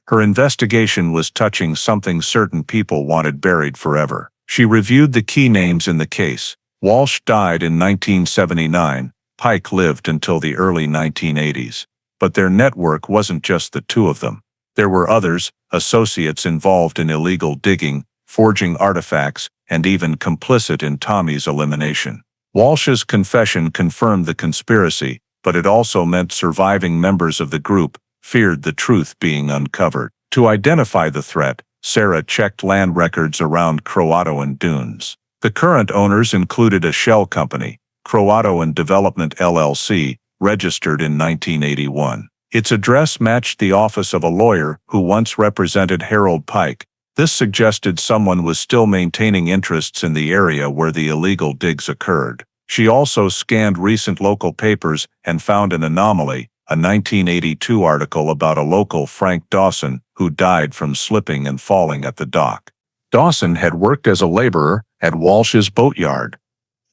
Her investigation was touching something certain people wanted buried forever. She reviewed the key names in the case. Walsh died in 1979. Pike lived until the early 1980s. But their network wasn't just the two of them. There were others, associates involved in illegal digging, forging artifacts, and even complicit in Tommy's elimination. Walsh's confession confirmed the conspiracy, but it also meant surviving members of the group feared the truth being uncovered. To identify the threat, Sarah checked land records around Croatoan Dunes. The current owners included a shell company, Croatoan Development LLC, registered in 1981. Its address matched the office of a lawyer who once represented Harold Pike. This suggested someone was still maintaining interests in the area where the illegal digs occurred. She also scanned recent local papers and found an anomaly, a 1982 article about a local Frank Dawson who died from slipping and falling at the dock. Dawson had worked as a laborer at Walsh's boatyard.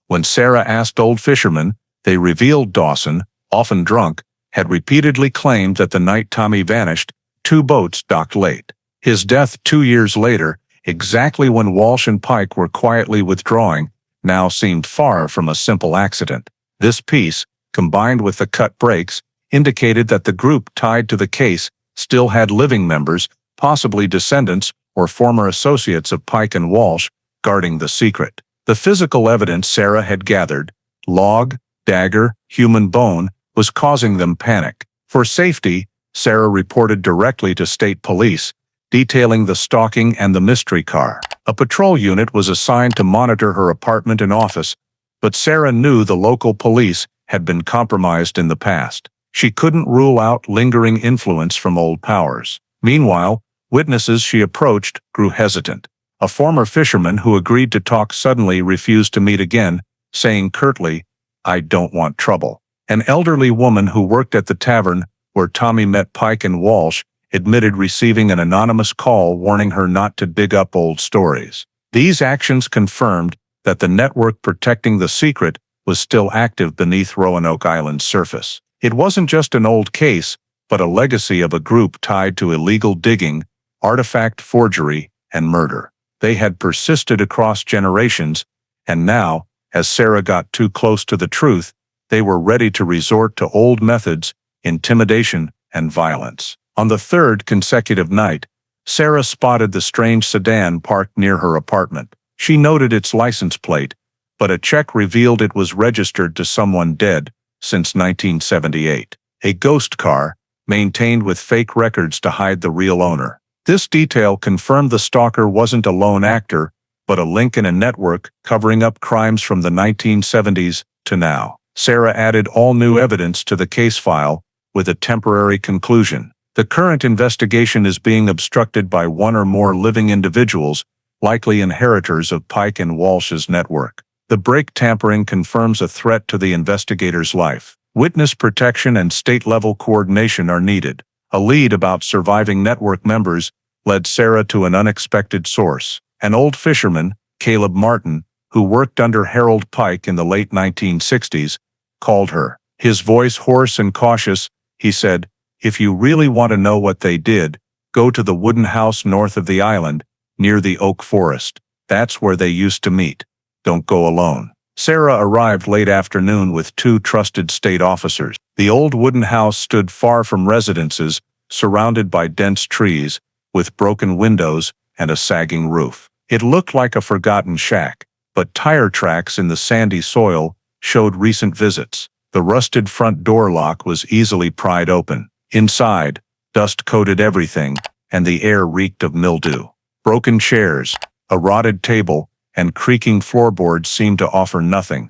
When Sarah asked old fishermen, they revealed Dawson, often drunk, had repeatedly claimed that the night Tommy vanished, 2 boats docked late. His death 2 years later, exactly when Walsh and Pike were quietly withdrawing, now seemed far from a simple accident. This piece, combined with the cut breaks, indicated that the group tied to the case still had living members, possibly descendants or former associates of Pike and Walsh, guarding the secret. The physical evidence Sarah had gathered, log, dagger, human bone, was causing them panic. For safety, Sarah reported directly to state police, detailing the stalking and the mystery car. A patrol unit was assigned to monitor her apartment and office, but Sarah knew the local police had been compromised in the past. She couldn't rule out lingering influence from old powers. Meanwhile, witnesses she approached grew hesitant. A former fisherman who agreed to talk suddenly refused to meet again, saying curtly, "I don't want trouble." An elderly woman who worked at the tavern where Tommy met Pike and Walsh admitted receiving an anonymous call warning her not to dig up old stories. These actions confirmed that the network protecting the secret was still active beneath Roanoke Island's surface. It wasn't just an old case, but a legacy of a group tied to illegal digging, artifact forgery, and murder. They had persisted across generations, and now, as Sarah got too close to the truth, they were ready to resort to old methods, intimidation, and violence. On the 3rd consecutive night, Sarah spotted the strange sedan parked near her apartment. She noted its license plate, but a check revealed it was registered to someone dead since 1978. A ghost car, maintained with fake records to hide the real owner. This detail confirmed the stalker wasn't a lone actor, but a link in a network covering up crimes from the 1970s to now. Sarah added all new evidence to the case file, with a temporary conclusion. The current investigation is being obstructed by one or more living individuals, likely inheritors of Pike and Walsh's network. The brake tampering confirms a threat to the investigator's life. Witness protection and state-level coordination are needed. A lead about surviving network members led Sarah to an unexpected source. An old fisherman, Caleb Martin, who worked under Harold Pike in the late 1960s, called her. His voice hoarse and cautious, he said, "If you really want to know what they did, go to the wooden house north of the island, near the oak forest. That's where they used to meet. Don't go alone." Sarah arrived late afternoon with 2 trusted state officers. The old wooden house stood far from residences, surrounded by dense trees, with broken windows and a sagging roof. It looked like a forgotten shack, but tire tracks in the sandy soil showed recent visits. The rusted front door lock was easily pried open. Inside, dust coated everything, and the air reeked of mildew. Broken chairs, a rotted table, and creaking floorboards seemed to offer nothing,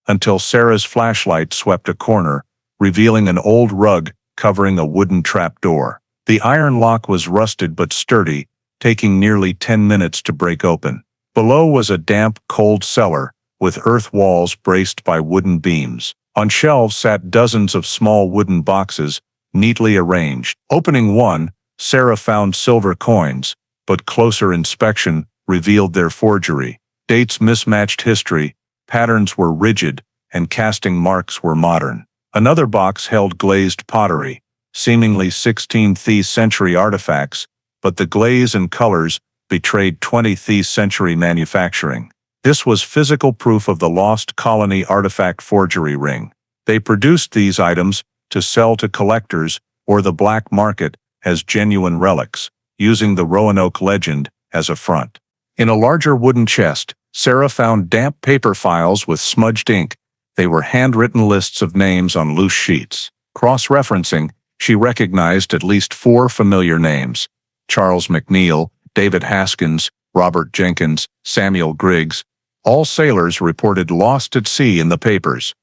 until Sarah's flashlight swept a corner, revealing an old rug covering a wooden trapdoor. The iron lock was rusted but sturdy, taking nearly 10 minutes to break open. Below was a damp, cold cellar, with earth walls braced by wooden beams. On shelves sat dozens of small wooden boxes, neatly arranged. Opening one, Sarah found silver coins, but closer inspection revealed their forgery. Dates mismatched history, patterns were rigid, and casting marks were modern. Another box held glazed pottery, seemingly 16th century artifacts, but the glaze and colors betrayed 20th century manufacturing. This was physical proof of the lost colony artifact forgery ring. They produced these items to sell to collectors or the black market as genuine relics, using the Roanoke legend as a front. In a larger wooden chest, Sarah found damp paper files with smudged ink. They were handwritten lists of names on loose sheets. Cross-referencing, she recognized at least 4 familiar names: Charles McNeil, David Haskins, Robert Jenkins, Samuel Griggs, all sailors reported lost at sea in the papers.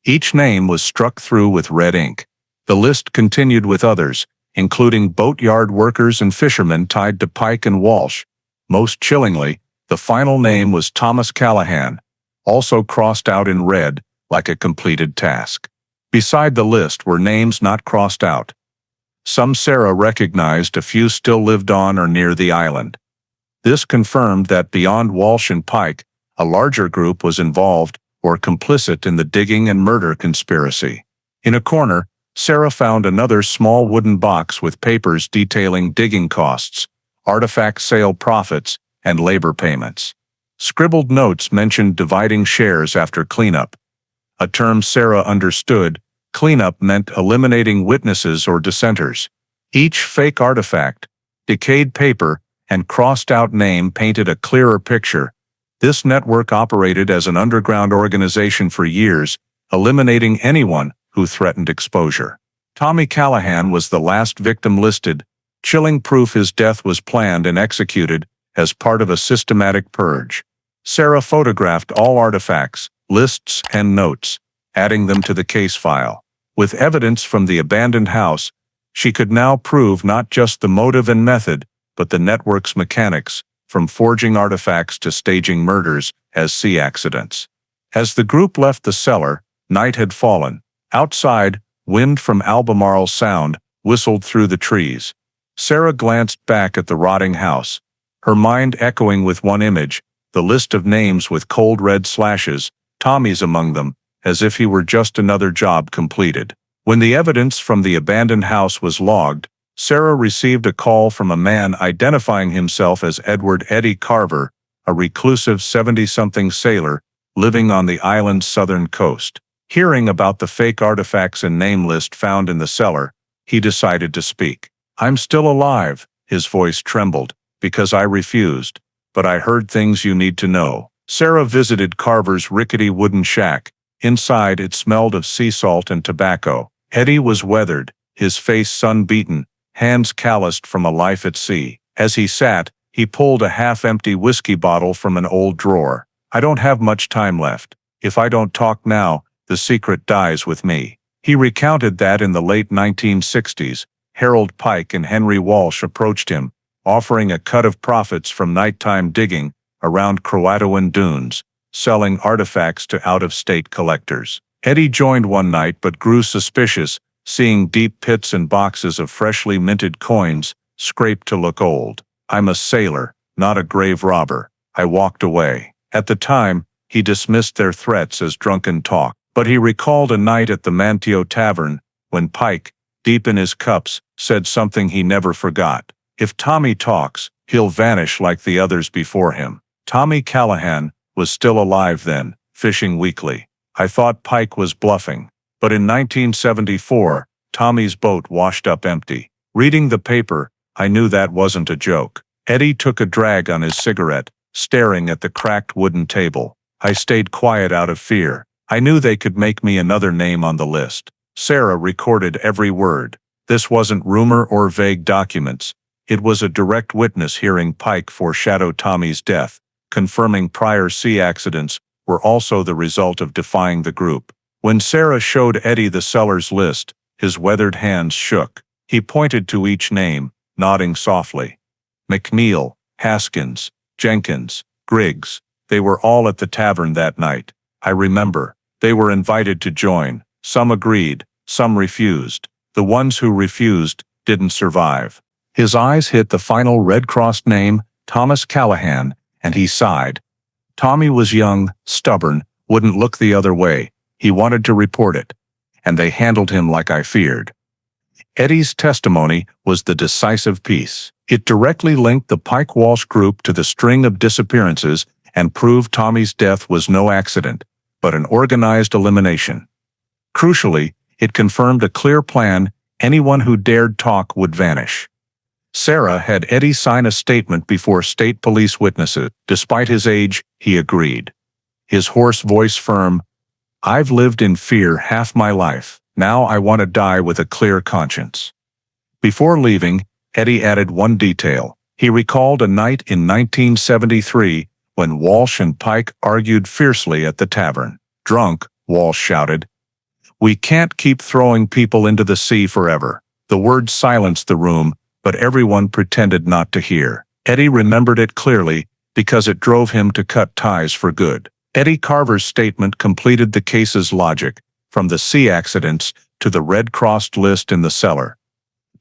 Each name was struck through with red ink. The list continued with others, including boatyard workers and fishermen tied to Pike and Walsh. Most chillingly, the final name was Thomas Callahan, also crossed out in red, like a completed task. Beside the list were names not crossed out. Some Sarah recognized, a few still lived on or near the island. This confirmed that beyond Walsh and Pike, a larger group was involved or complicit in the digging and murder conspiracy. In a corner, Sarah found another small wooden box with papers detailing digging costs, artifact sale profits, and labor payments. Scribbled notes mentioned dividing shares after cleanup. A term Sarah understood, cleanup meant eliminating witnesses or dissenters. Each fake artifact, decayed paper, and crossed-out name painted a clearer picture. This network operated as an underground organization for years, eliminating anyone who threatened exposure. Tommy Callahan was the last victim listed, chilling proof his death was planned and executed as part of a systematic purge. Sarah photographed all artifacts, lists, and notes, adding them to the case file. With evidence from the abandoned house, she could now prove not just the motive and method, but the network's mechanics, from forging artifacts to staging murders as sea accidents. As the group left the cellar, night had fallen. Outside, wind from Albemarle Sound whistled through the trees. Sarah glanced back at the rotting house, her mind echoing with one image, the list of names with cold red slashes, Tommy's among them, as if he were just another job completed. When the evidence from the abandoned house was logged, Sarah received a call from a man identifying himself as Edward Eddie Carver, a reclusive 70-something sailor living on the island's southern coast. Hearing about the fake artifacts and name list found in the cellar, he decided to speak. "I'm still alive," his voice trembled, "because I refused. But I heard things you need to know." Sarah visited Carver's rickety wooden shack. Inside, it smelled of sea salt and tobacco. Eddie was weathered, his face sun-beaten, hands calloused from a life at sea. As he sat, he pulled a half-empty whiskey bottle from an old drawer. "I don't have much time left. If I don't talk now, the secret dies with me." He recounted that in the late 1960s, Harold Pike and Henry Walsh approached him, offering a cut of profits from nighttime digging around Croatoan dunes, selling artifacts to out-of-state collectors. Eddie joined one night but grew suspicious, seeing deep pits and boxes of freshly minted coins, scraped to look old. "I'm a sailor, not a grave robber." I walked away. At the time, he dismissed their threats as drunken talk, but he recalled a night at the Manteo Tavern, when Pike, deep in his cups, said something he never forgot. "If Tommy talks, he'll vanish like the others before him." Tommy Callahan was still alive then, fishing weekly. I thought Pike was bluffing. But in 1974, Tommy's boat washed up empty. Reading the paper, I knew that wasn't a joke. Eddie took a drag on his cigarette, staring at the cracked wooden table. I stayed quiet out of fear. I knew they could make me another name on the list. Sarah recorded every word. This wasn't rumor or vague documents. It was a direct witness hearing Pike foreshadow Tommy's death, confirming prior sea accidents were also the result of defying the group. When Sarah showed Eddie the seller's list, his weathered hands shook. He pointed to each name, nodding softly. McNeil, Haskins, Jenkins, Griggs. They were all at the tavern that night. I remember. They were invited to join. Some agreed, some refused. The ones who refused didn't survive. His eyes hit the final red-crossed name, Thomas Callahan, and he sighed. Tommy was young, stubborn, wouldn't look the other way. He wanted to report it. And they handled him like I feared. Eddie's testimony was the decisive piece. It directly linked the Pike Walsh group to the string of disappearances and proved Tommy's death was no accident, but an organized elimination. Crucially, it confirmed a clear plan: anyone who dared talk would vanish. Sarah had Eddie sign a statement before state police witnesses. Despite his age, he agreed. His hoarse voice firm, "I've lived in fear half my life. Now I want to die with a clear conscience." Before leaving, Eddie added one detail. He recalled a night in 1973 when Walsh and Pike argued fiercely at the tavern. Drunk, Walsh shouted, "We can't keep throwing people into the sea forever." The words silenced the room, but everyone pretended not to hear. Eddie remembered it clearly because it drove him to cut ties for good. Eddie Carver's statement completed the case's logic, from the sea accidents to the red-crossed list in the cellar,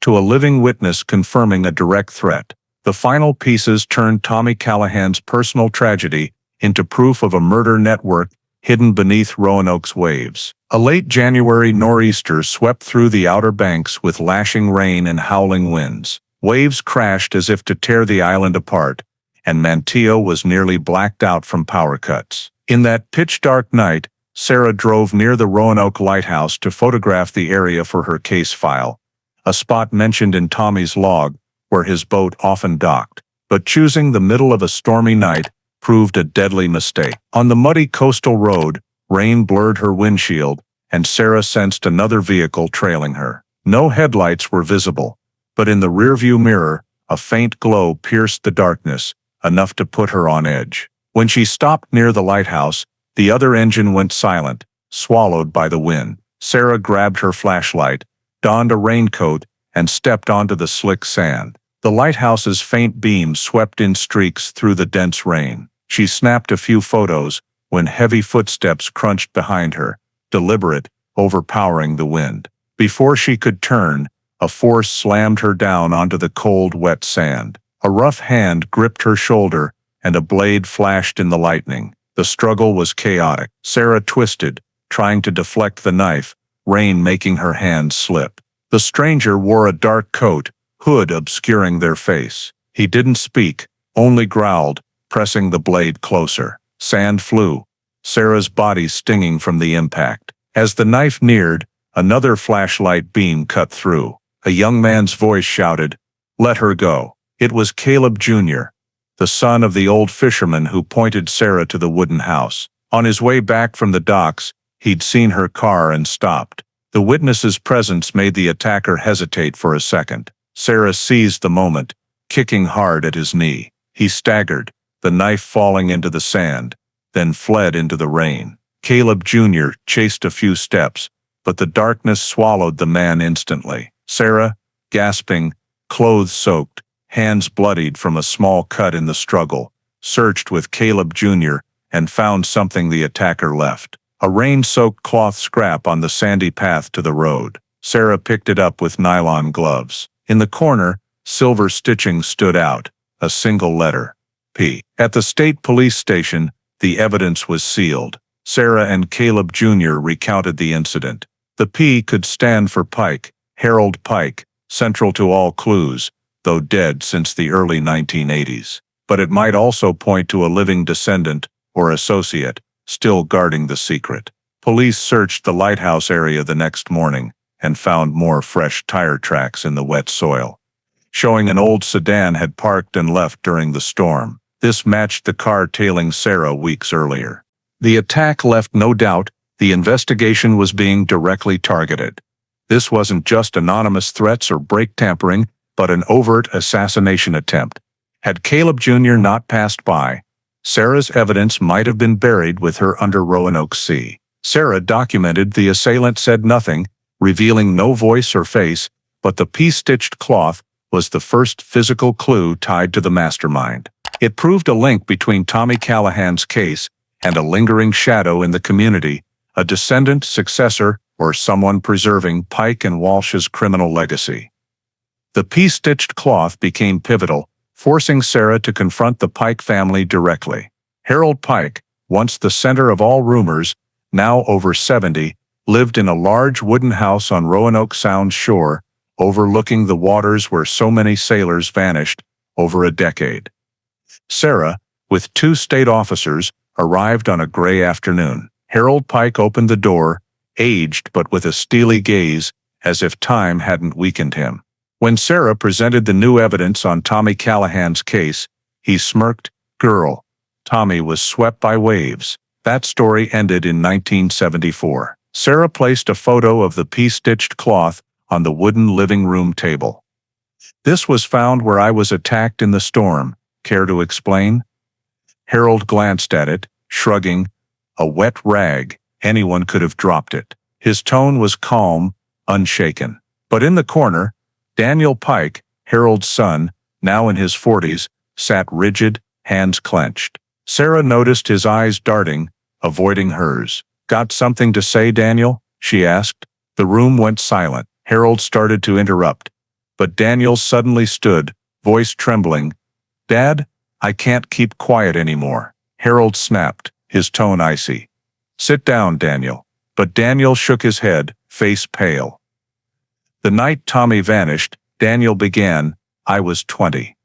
to a living witness confirming a direct threat. The final pieces turned Tommy Callahan's personal tragedy into proof of a murder network hidden beneath Roanoke's waves. A late January nor'easter swept through the Outer Banks with lashing rain and howling winds. Waves crashed as if to tear the island apart, and Manteo was nearly blacked out from power cuts. In that pitch-dark night, Sarah drove near the Roanoke lighthouse to photograph the area for her case file, a spot mentioned in Tommy's log where his boat often docked. But choosing the middle of a stormy night proved a deadly mistake. On the muddy coastal road, rain blurred her windshield, and Sarah sensed another vehicle trailing her. No headlights were visible, but in the rearview mirror, a faint glow pierced the darkness, enough to put her on edge. When she stopped near the lighthouse, the other engine went silent, swallowed by the wind. Sarah grabbed her flashlight, donned a raincoat, and stepped onto the slick sand. The lighthouse's faint beams swept in streaks through the dense rain. She snapped a few photos when heavy footsteps crunched behind her, deliberate, overpowering the wind. Before she could turn, a force slammed her down onto the cold, wet sand. A rough hand gripped her shoulder, and a blade flashed in the lightning. The struggle was chaotic. Sarah twisted, trying to deflect the knife, rain making her hand slip. The stranger wore a dark coat, hood obscuring their face. He didn't speak, only growled, pressing the blade closer. Sand flew, Sarah's body stinging from the impact. As the knife neared, another flashlight beam cut through. A young man's voice shouted, "Let her go." It was Caleb Jr., the son of the old fisherman who pointed Sarah to the wooden house. On his way back from the docks, he'd seen her car and stopped. The witness's presence made the attacker hesitate for a second. Sarah seized the moment, kicking hard at his knee. He staggered, the knife falling into the sand, then fled into the rain. Caleb Jr. chased a few steps, but the darkness swallowed the man instantly. Sarah, gasping, clothes soaked, hands bloodied from a small cut in the struggle, searched with Caleb Jr. and found something the attacker left. A rain-soaked cloth scrap on the sandy path to the road. Sarah picked it up with nylon gloves. In the corner, silver stitching stood out, a single letter, P. At the state police station, the evidence was sealed. Sarah and Caleb Jr. recounted the incident. The P could stand for Pike, Harold Pike, central to all clues, though dead since the early 1980s. But it might also point to a living descendant, or associate, still guarding the secret. Police searched the lighthouse area the next morning and found more fresh tire tracks in the wet soil, showing an old sedan had parked and left during the storm. This matched the car tailing Sarah weeks earlier. The attack left no doubt the investigation was being directly targeted. This wasn't just anonymous threats or brake tampering, but an overt assassination attempt. Had Caleb Jr. not passed by, Sarah's evidence might have been buried with her under Roanoke Sea. Sarah documented the assailant said nothing, revealing no voice or face, but the piece-stitched cloth was the first physical clue tied to the mastermind. It proved a link between Tommy Callahan's case and a lingering shadow in the community, a descendant, successor, or someone preserving Pike and Walsh's criminal legacy. The piece-stitched cloth became pivotal, forcing Sarah to confront the Pike family directly. Harold Pike, once the center of all rumors, now over 70, lived in a large wooden house on Roanoke Sound's shore, overlooking the waters where so many sailors vanished over a decade. Sarah, with 2 state officers, arrived on a gray afternoon. Harold Pike opened the door, aged but with a steely gaze, as if time hadn't weakened him. When Sarah presented the new evidence on Tommy Callahan's case, he smirked. "Girl, Tommy was swept by waves." That story ended in 1974. Sarah placed a photo of the piece-stitched cloth on the wooden living room table. This was found where I was attacked in the storm. Care to explain? Harold glanced at it, shrugging. A wet rag. Anyone could have dropped it. His tone was calm, unshaken. But in the corner, Daniel Pike, Harold's son, now in his 40s, sat rigid, hands clenched. Sarah noticed his eyes darting, avoiding hers. "Got something to say, Daniel?" she asked. The room went silent. Harold started to interrupt. But Daniel suddenly stood, voice trembling. "Dad, I can't keep quiet anymore." Harold snapped, his tone icy. "Sit down, Daniel." But Daniel shook his head, face pale. "The night Tommy vanished," Daniel began, "I was 20.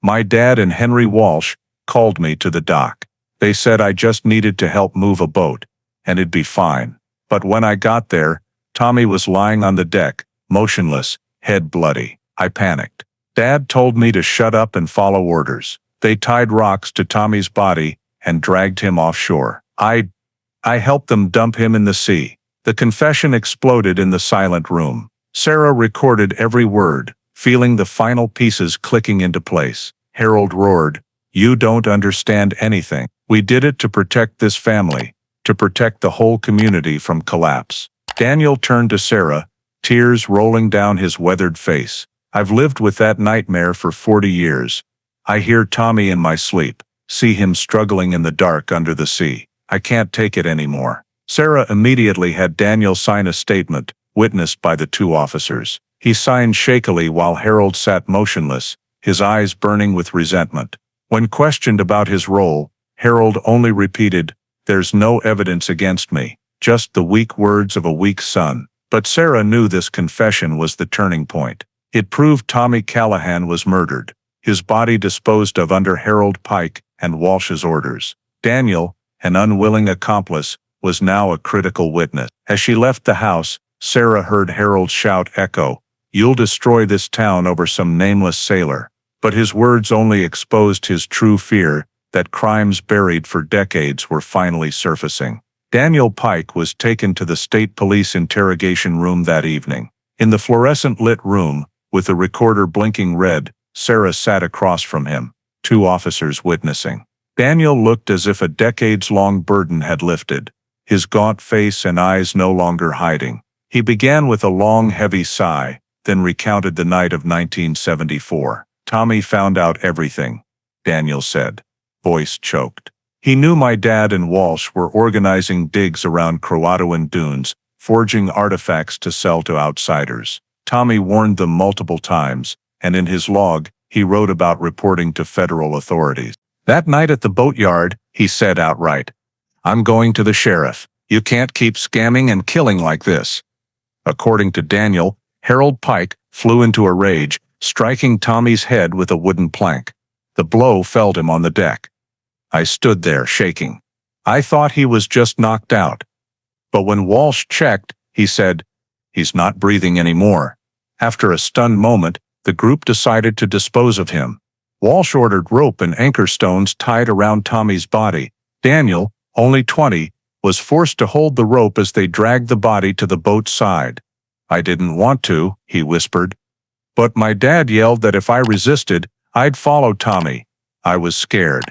My dad and Henry Walsh, called me to the dock. They said I just needed to help move a boat, and it'd be fine. But when I got there, Tommy was lying on the deck, motionless, head bloody. I panicked. Dad told me to shut up and follow orders. They tied rocks to Tommy's body and dragged him offshore. I helped them dump him in the sea." The confession exploded in the silent room. Sarah recorded every word, feeling the final pieces clicking into place. Harold roared, "You don't understand anything. We did it to protect this family, to protect the whole community from collapse." Daniel turned to Sarah, tears rolling down his weathered face. "I've lived with that nightmare for 40 years. I hear Tommy in my sleep, see him struggling in the dark under the sea. I can't take it anymore." Sarah immediately had Daniel sign a statement, witnessed by the two officers. He signed shakily while Harold sat motionless, his eyes burning with resentment. When questioned about his role, Harold only repeated, "There's no evidence against me, just the weak words of a weak son." But Sarah knew this confession was the turning point. It proved Tommy Callahan was murdered, his body disposed of under Harold Pike and Walsh's orders. Daniel, an unwilling accomplice, was now a critical witness. As she left the house, Sarah heard Harold shout echo, "You'll destroy this town over some nameless sailor." But his words only exposed his true fear, that crimes buried for decades were finally surfacing. Daniel Pike was taken to the state police interrogation room that evening. In the fluorescent-lit room, with the recorder blinking red, Sarah sat across from him, two officers witnessing. Daniel looked as if a decades-long burden had lifted, his gaunt face and eyes no longer hiding. He began with a long, heavy sigh, then recounted the night of 1974. "Tommy found out everything," Daniel said, voice choked. "He knew my dad and Walsh were organizing digs around Croatoan dunes, forging artifacts to sell to outsiders. Tommy warned them multiple times, and in his log, he wrote about reporting to federal authorities. That night at the boatyard, he said outright, 'I'm going to the sheriff. You can't keep scamming and killing like this.'" According to Daniel, Harold Pike flew into a rage, striking Tommy's head with a wooden plank. The blow felled him on the deck. "I stood there shaking. I thought he was just knocked out. But when Walsh checked, he said, 'He's not breathing anymore.' After a stunned moment, the group decided to dispose of him. Walsh ordered rope and anchor stones tied around Tommy's body. Daniel, only 20, was forced to hold the rope as they dragged the body to the boat's side. "I didn't want to," he whispered. "But my dad yelled that if I resisted, I'd follow Tommy. I was scared.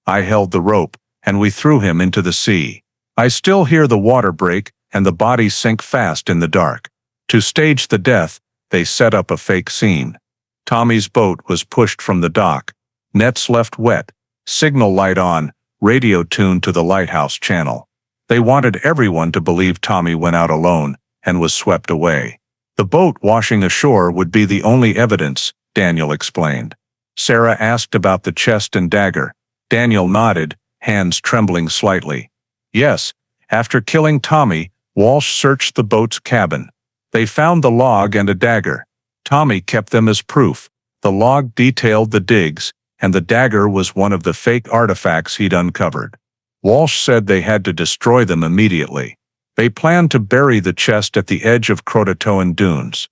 I held the rope, and we threw him into the sea. I still hear the water break and the body sink fast in the dark." To stage the death, they set up a fake scene. Tommy's boat was pushed from the dock, nets left wet, signal light on, radio tuned to the lighthouse channel. They wanted everyone to believe Tommy went out alone and was swept away. The boat washing ashore would be the only evidence, Daniel explained. Sarah asked about the chest and dagger. Daniel nodded, hands trembling slightly. "Yes, after killing Tommy, Walsh searched the boat's cabin. They found the log and a dagger. Tommy kept them as proof. The log detailed the digs, and the dagger was one of the fake artifacts he'd uncovered. Walsh said they had to destroy them immediately. They planned to bury the chest at the edge of Croatoan dunes.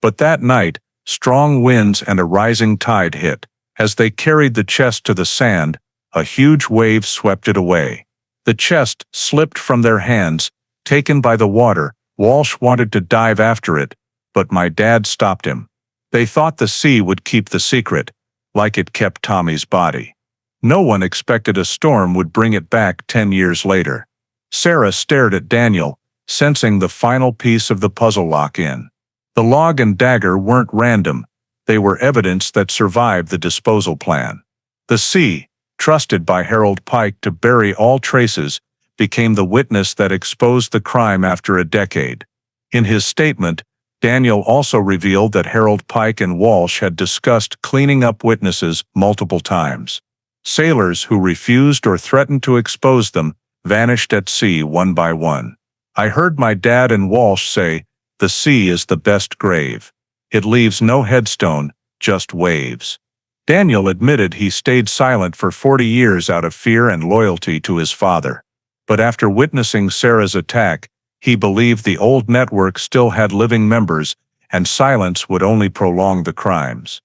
But that night, strong winds and a rising tide hit. As they carried the chest to the sand, a huge wave swept it away. The chest slipped from their hands, taken by the water. Walsh wanted to dive after it, but my dad stopped him. They thought the sea would keep the secret, like it kept Tommy's body. No one expected a storm would bring it back 10 years later. Sarah stared at Daniel, sensing the final piece of the puzzle lock in. The log and dagger weren't random. They were evidence that survived the disposal plan. The sea, trusted by Harold Pike to bury all traces, became the witness that exposed the crime after a decade. In his statement, Daniel also revealed that Harold Pike and Walsh had discussed cleaning up witnesses multiple times. Sailors who refused or threatened to expose them vanished at sea one by one. I heard my dad and Walsh say, "The sea is the best grave. It leaves no headstone, just waves." Daniel admitted he stayed silent for 40 years out of fear and loyalty to his father. But after witnessing Sarah's attack, he believed the old network still had living members, and silence would only prolong the crimes.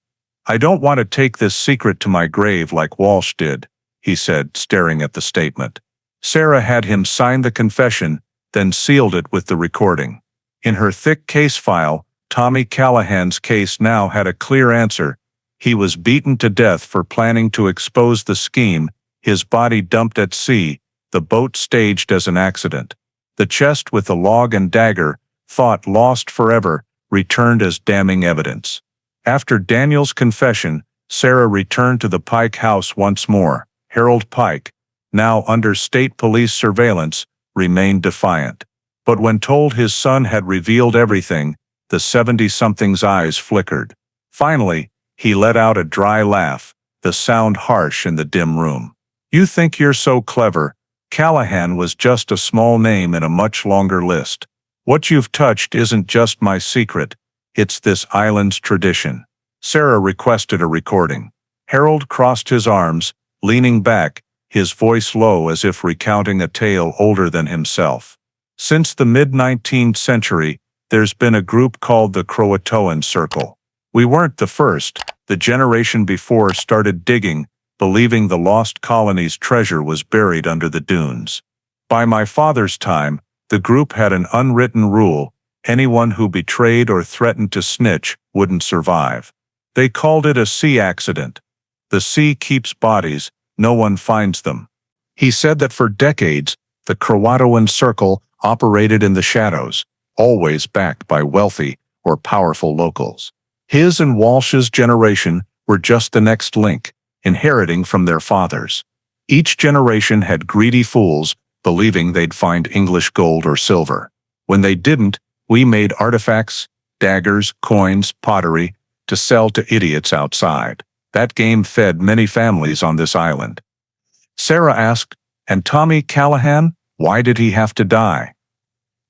"I don't want to take this secret to my grave like Walsh did," he said, staring at the statement. Sarah had him sign the confession, then sealed it with the recording. In her thick case file, Tommy Callahan's case now had a clear answer. He was beaten to death for planning to expose the scheme, his body dumped at sea, the boat staged as an accident. The chest with the log and dagger, thought lost forever, returned as damning evidence. After Daniel's confession, Sarah returned to the Pike house once more. Harold Pike, now under state police surveillance, remained defiant. But when told his son had revealed everything, the 70-something's eyes flickered. Finally, he let out a dry laugh, the sound harsh in the dim room. "You think you're so clever. Callahan was just a small name in a much longer list. What you've touched isn't just my secret, it's this island's tradition." Sarah requested a recording. Harold crossed his arms, leaning back, his voice low as if recounting a tale older than himself. "Since the mid-19th century, there's been a group called the Croatoan Circle. We weren't the first. The generation before started digging, believing the lost colony's treasure was buried under the dunes. By my father's time, the group had an unwritten rule: anyone who betrayed or threatened to snitch wouldn't survive. They called it a sea accident. The sea keeps bodies, no one finds them." He said that for decades, the Croatoan Circle operated in the shadows, always backed by wealthy or powerful locals. His and Walsh's generation were just the next link, inheriting from their fathers. Each generation had greedy fools, believing they'd find English gold or silver. When they didn't, we made artifacts, daggers, coins, pottery, to sell to idiots outside. That game fed many families on this island. Sarah asked, "And Tommy Callahan, why did he have to die?"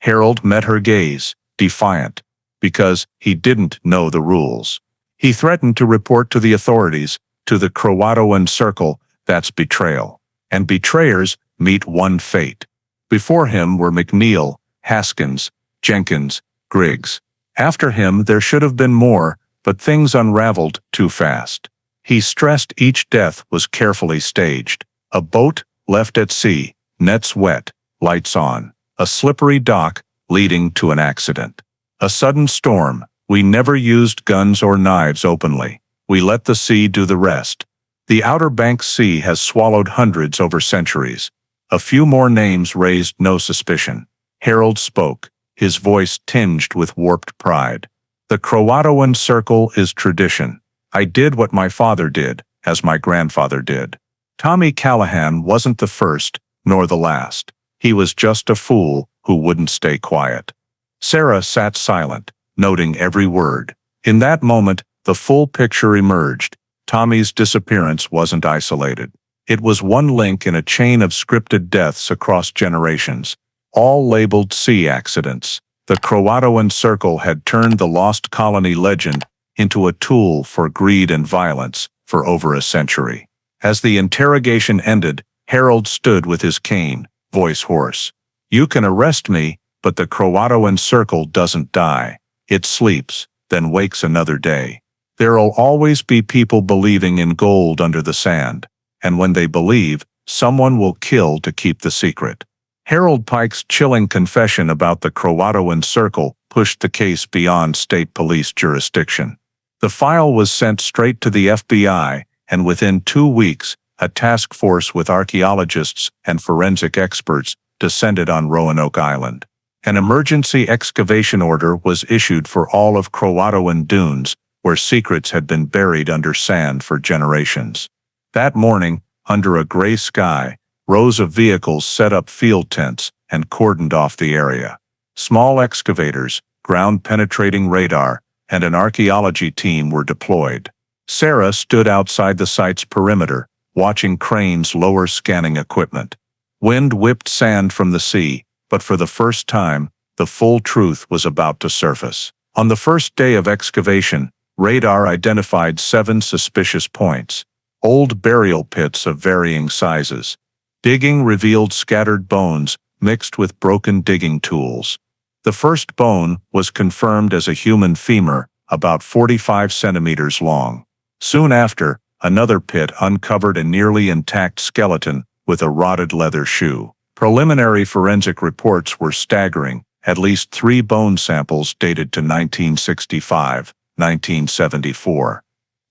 Harold met her gaze, defiant. "Because he didn't know the rules. He threatened to report to the authorities, to the Croatoan Circle. That's betrayal. And betrayers meet one fate. Before him were McNeil, Haskins, Jenkins, Griggs. After him there should have been more, but things unraveled too fast. He stressed each death was carefully staged. A boat left at sea, nets wet, lights on. A slippery dock leading to an accident. A sudden storm. We never used guns or knives openly. We let the sea do the rest. The Outer Banks Sea has swallowed hundreds over centuries. A few more names raised no suspicion." Harold spoke, his voice tinged with warped pride. "The Croatoan Circle is tradition. I did what my father did, as my grandfather did. Tommy Callahan wasn't the first, nor the last. He was just a fool who wouldn't stay quiet." Sarah sat silent, noting every word. In that moment, the full picture emerged. Tommy's disappearance wasn't isolated. It was one link in a chain of scripted deaths across generations, all labeled sea accidents. The Croatoan Circle had turned the lost colony legend into a tool for greed and violence for over a century. As the interrogation ended, Harold stood with his cane, voice hoarse. "You can arrest me, but the Croatoan Circle doesn't die. It sleeps, then wakes another day. There'll always be people believing in gold under the sand, and when they believe, someone will kill to keep the secret." Harold Pike's chilling confession about the Croatoan Circle pushed the case beyond state police jurisdiction. The file was sent straight to the FBI, and within 2 weeks, a task force with archaeologists and forensic experts descended on Roanoke Island. An emergency excavation order was issued for all of Croatoan Dunes, where secrets had been buried under sand for generations. That morning, under a gray sky, rows of vehicles set up field tents and cordoned off the area. Small excavators, ground-penetrating radar, and an archaeology team were deployed. Sarah stood outside the site's perimeter, watching cranes lower scanning equipment. Wind whipped sand from the sea, but for the first time, the full truth was about to surface. On the first day of excavation, radar identified 7 suspicious points. Old burial pits of varying sizes. Digging revealed scattered bones mixed with broken digging tools. The first bone was confirmed as a human femur, about 45 centimeters long. Soon after, another pit uncovered a nearly intact skeleton with a rotted leather shoe. Preliminary forensic reports were staggering. At least 3 bone samples dated to 1965, 1974.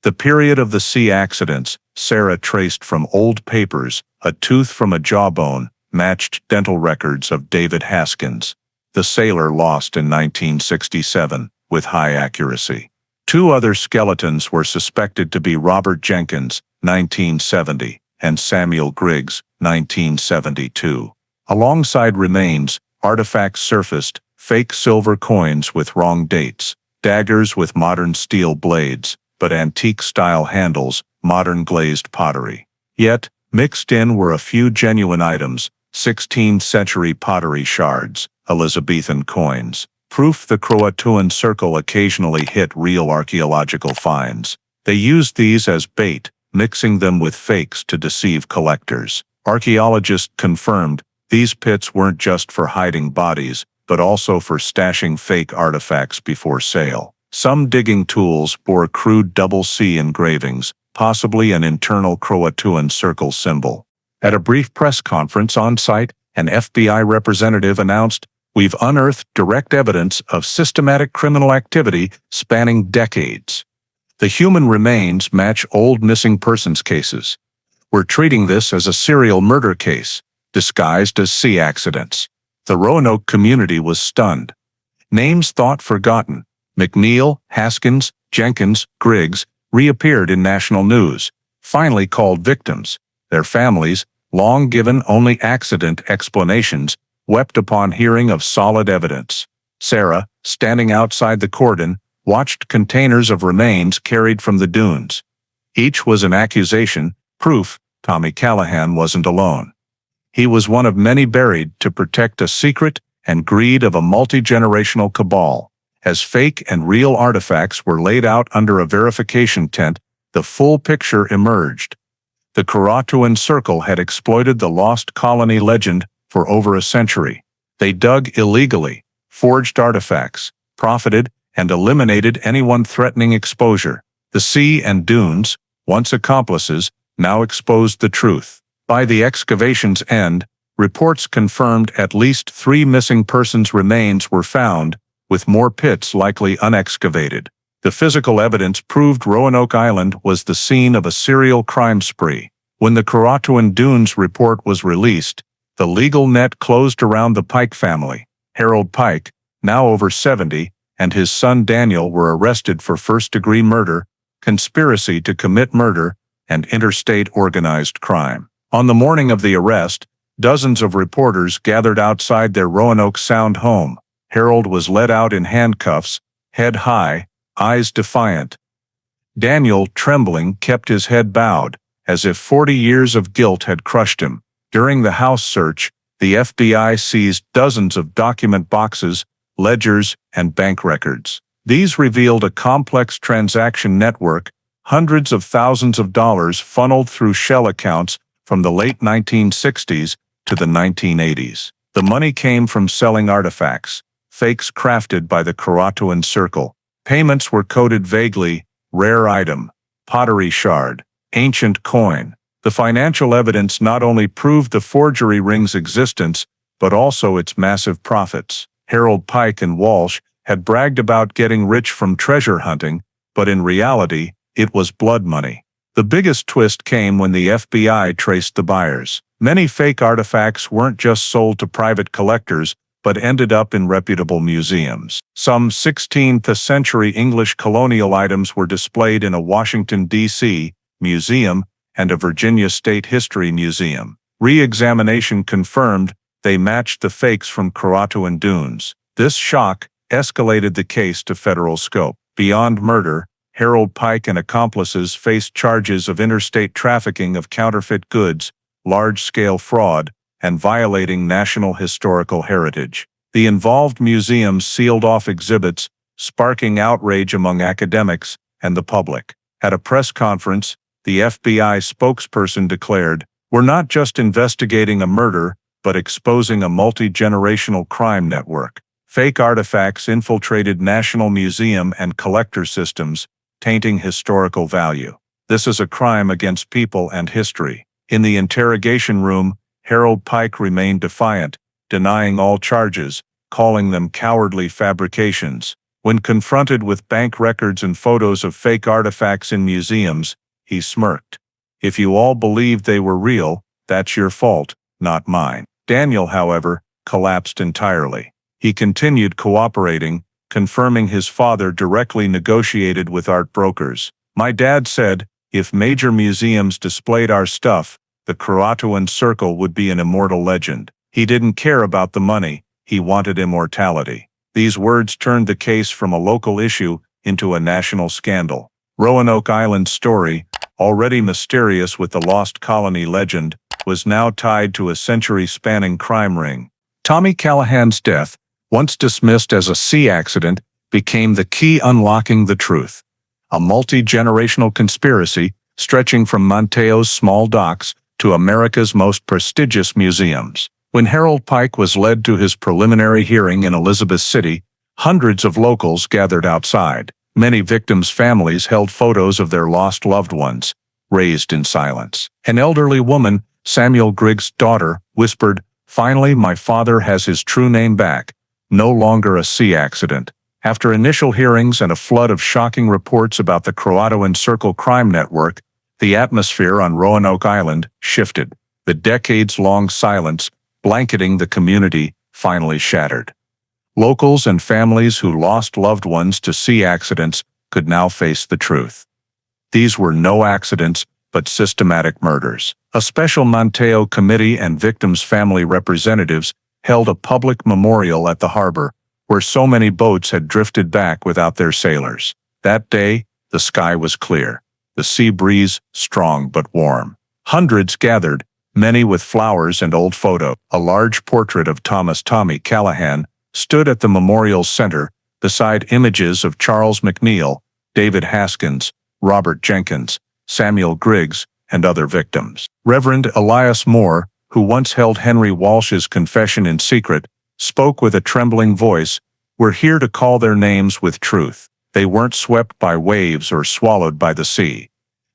The period of the sea accidents, Sarah traced from old papers. A tooth from a jawbone matched dental records of David Haskins, the sailor lost in 1967, with high accuracy. 2 other skeletons were suspected to be Robert Jenkins, 1970, and Samuel Griggs, 1972. Alongside remains, artifacts surfaced: fake silver coins with wrong dates, daggers with modern steel blades, but antique-style handles, modern glazed pottery. Yet, mixed in were a few genuine items: 16th-century pottery shards, Elizabethan coins, proof the Croatoan Circle occasionally hit real archaeological finds. They used these as bait, mixing them with fakes to deceive collectors. Archaeologists confirmed these pits weren't just for hiding bodies, but also for stashing fake artifacts before sale. Some digging tools bore crude double C engravings, possibly an internal Croatoan Circle symbol. At a brief press conference on site, an FBI representative announced, "We've unearthed direct evidence of systematic criminal activity spanning decades. The human remains match old missing persons cases. We're treating this as a serial murder case, disguised as sea accidents." The Roanoke community was stunned. Names thought forgotten, McNeil, Haskins, Jenkins, Griggs, reappeared in national news, finally called victims. Their families, long given only accident explanations, wept upon hearing of solid evidence. Sarah, standing outside the cordon, watched containers of remains carried from the dunes. Each was an accusation, proof Tommy Callahan wasn't alone. He was one of many buried to protect a secret and greed of a multi-generational cabal. As fake and real artifacts were laid out under a verification tent, the full picture emerged. The Croatoan Circle had exploited the lost colony legend for over a century. They dug illegally, forged artifacts, profited, and eliminated anyone threatening exposure. The sea and dunes, once accomplices, now exposed the truth. By the excavation's end, reports confirmed at least 3 missing persons' remains were found, with more pits likely unexcavated. The physical evidence proved Roanoke Island was the scene of a serial crime spree. When the Croatoan Dunes report was released, the legal net closed around the Pike family. Harold Pike, now over 70, and his son Daniel were arrested for first-degree murder, conspiracy to commit murder, and interstate organized crime. On the morning of the arrest, dozens of reporters gathered outside their Roanoke Sound home. Harold was led out in handcuffs, head high, eyes defiant. Daniel, trembling, kept his head bowed, as if 40 years of guilt had crushed him. During the house search, the FBI seized dozens of document boxes, ledgers, and bank records. These revealed a complex transaction network, hundreds of thousands of dollars funneled through shell accounts from the late 1960s to the 1980s. The money came from selling artifacts, fakes crafted by the Croatoan Circle. Payments were coded vaguely: rare item, pottery shard, ancient coin. The financial evidence not only proved the forgery ring's existence, but also its massive profits. Harold Pike and Walsh had bragged about getting rich from treasure hunting, but in reality, it was blood money. The biggest twist came when the FBI traced the buyers. Many fake artifacts weren't just sold to private collectors, but ended up in reputable museums. Some 16th-century English colonial items were displayed in a Washington, D.C. museum and a Virginia State History Museum. Re-examination confirmed they matched the fakes from Croatoan dunes. This shock escalated the case to federal scope. Beyond murder, Harold Pike and accomplices faced charges of interstate trafficking of counterfeit goods, large-scale fraud, and violating national historical heritage. The involved museums sealed off exhibits, sparking outrage among academics and the public. At a press conference, the FBI spokesperson declared, "We're not just investigating a murder, but exposing a multi-generational crime network." Fake artifacts infiltrated national museum and collector systems, tainting historical value. This is a crime against people and history. In the interrogation room, Harold Pike remained defiant, denying all charges, calling them cowardly fabrications. When confronted with bank records and photos of fake artifacts in museums, he smirked. "If you all believed they were real, that's your fault, not mine." Daniel, however, collapsed entirely. He continued cooperating, confirming his father directly negotiated with art brokers. "My dad said, if major museums displayed our stuff, the Croatoan circle would be an immortal legend. He didn't care about the money, he wanted immortality." These words turned the case from a local issue into a national scandal. Roanoke Island's story, already mysterious with the lost colony legend, was now tied to a century-spanning crime ring. Tommy Callahan's death, once dismissed as a sea accident, became the key unlocking the truth. A multi-generational conspiracy stretching from Monteo's small docks to America's most prestigious museums. When Harold Pike was led to his preliminary hearing in Elizabeth City, hundreds of locals gathered outside. Many victims' families held photos of their lost loved ones, raised in silence. An elderly woman, Samuel Griggs' daughter, whispered, "Finally, my father has his true name back, no longer a sea accident." After initial hearings and a flood of shocking reports about the Croatoan Circle crime network, the atmosphere on Roanoke Island shifted. The decades-long silence blanketing the community finally shattered. Locals and families who lost loved ones to sea accidents could now face the truth. These were no accidents, but systematic murders. A special Monteo committee and victims' family representatives held a public memorial at the harbor, where so many boats had drifted back without their sailors. That day, the sky was clear, the sea breeze strong but warm. Hundreds gathered, many with flowers and old photos. A large portrait of Tommy Callahan stood at the memorial center, beside images of Charles McNeil, David Haskins, Robert Jenkins, Samuel Griggs, and other victims. Reverend Elias Moore, who once held Henry Walsh's confession in secret, spoke with a trembling voice, "We're here to call their names with truth. They weren't swept by waves or swallowed by the sea.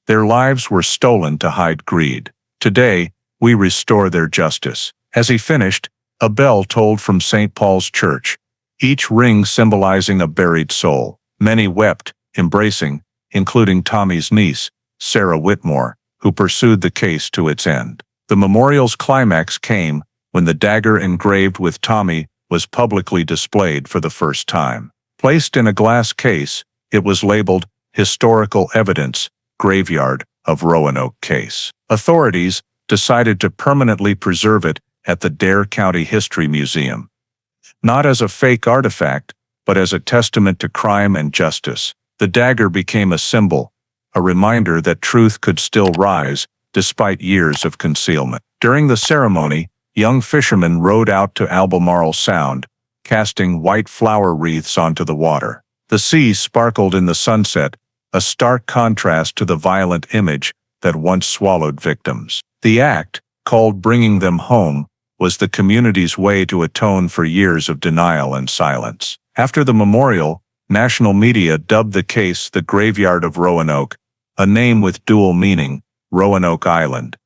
Their lives were stolen to hide greed. Today, we restore their justice." As he finished, a bell tolled from St. Paul's Church, each ring symbolizing a buried soul. Many wept, embracing, including Tommy's niece, Sarah Whitmore, who pursued the case to its end. The memorial's climax came when the dagger engraved with Tommy was publicly displayed for the first time. Placed in a glass case, it was labeled Historical Evidence, Graveyard of Roanoke Case. Authorities decided to permanently preserve it at the Dare County History Museum. Not as a fake artifact, but as a testament to crime and justice. The dagger became a symbol, a reminder that truth could still rise, despite years of concealment. During the ceremony, young fishermen rowed out to Albemarle Sound, casting white flower wreaths onto the water. The sea sparkled in the sunset, a stark contrast to the violent image that once swallowed victims. The act, called Bringing Them Home, was the community's way to atone for years of denial and silence. After the memorial, national media dubbed the case the Graveyard of Roanoke, a name with dual meaning, Roanoke Island,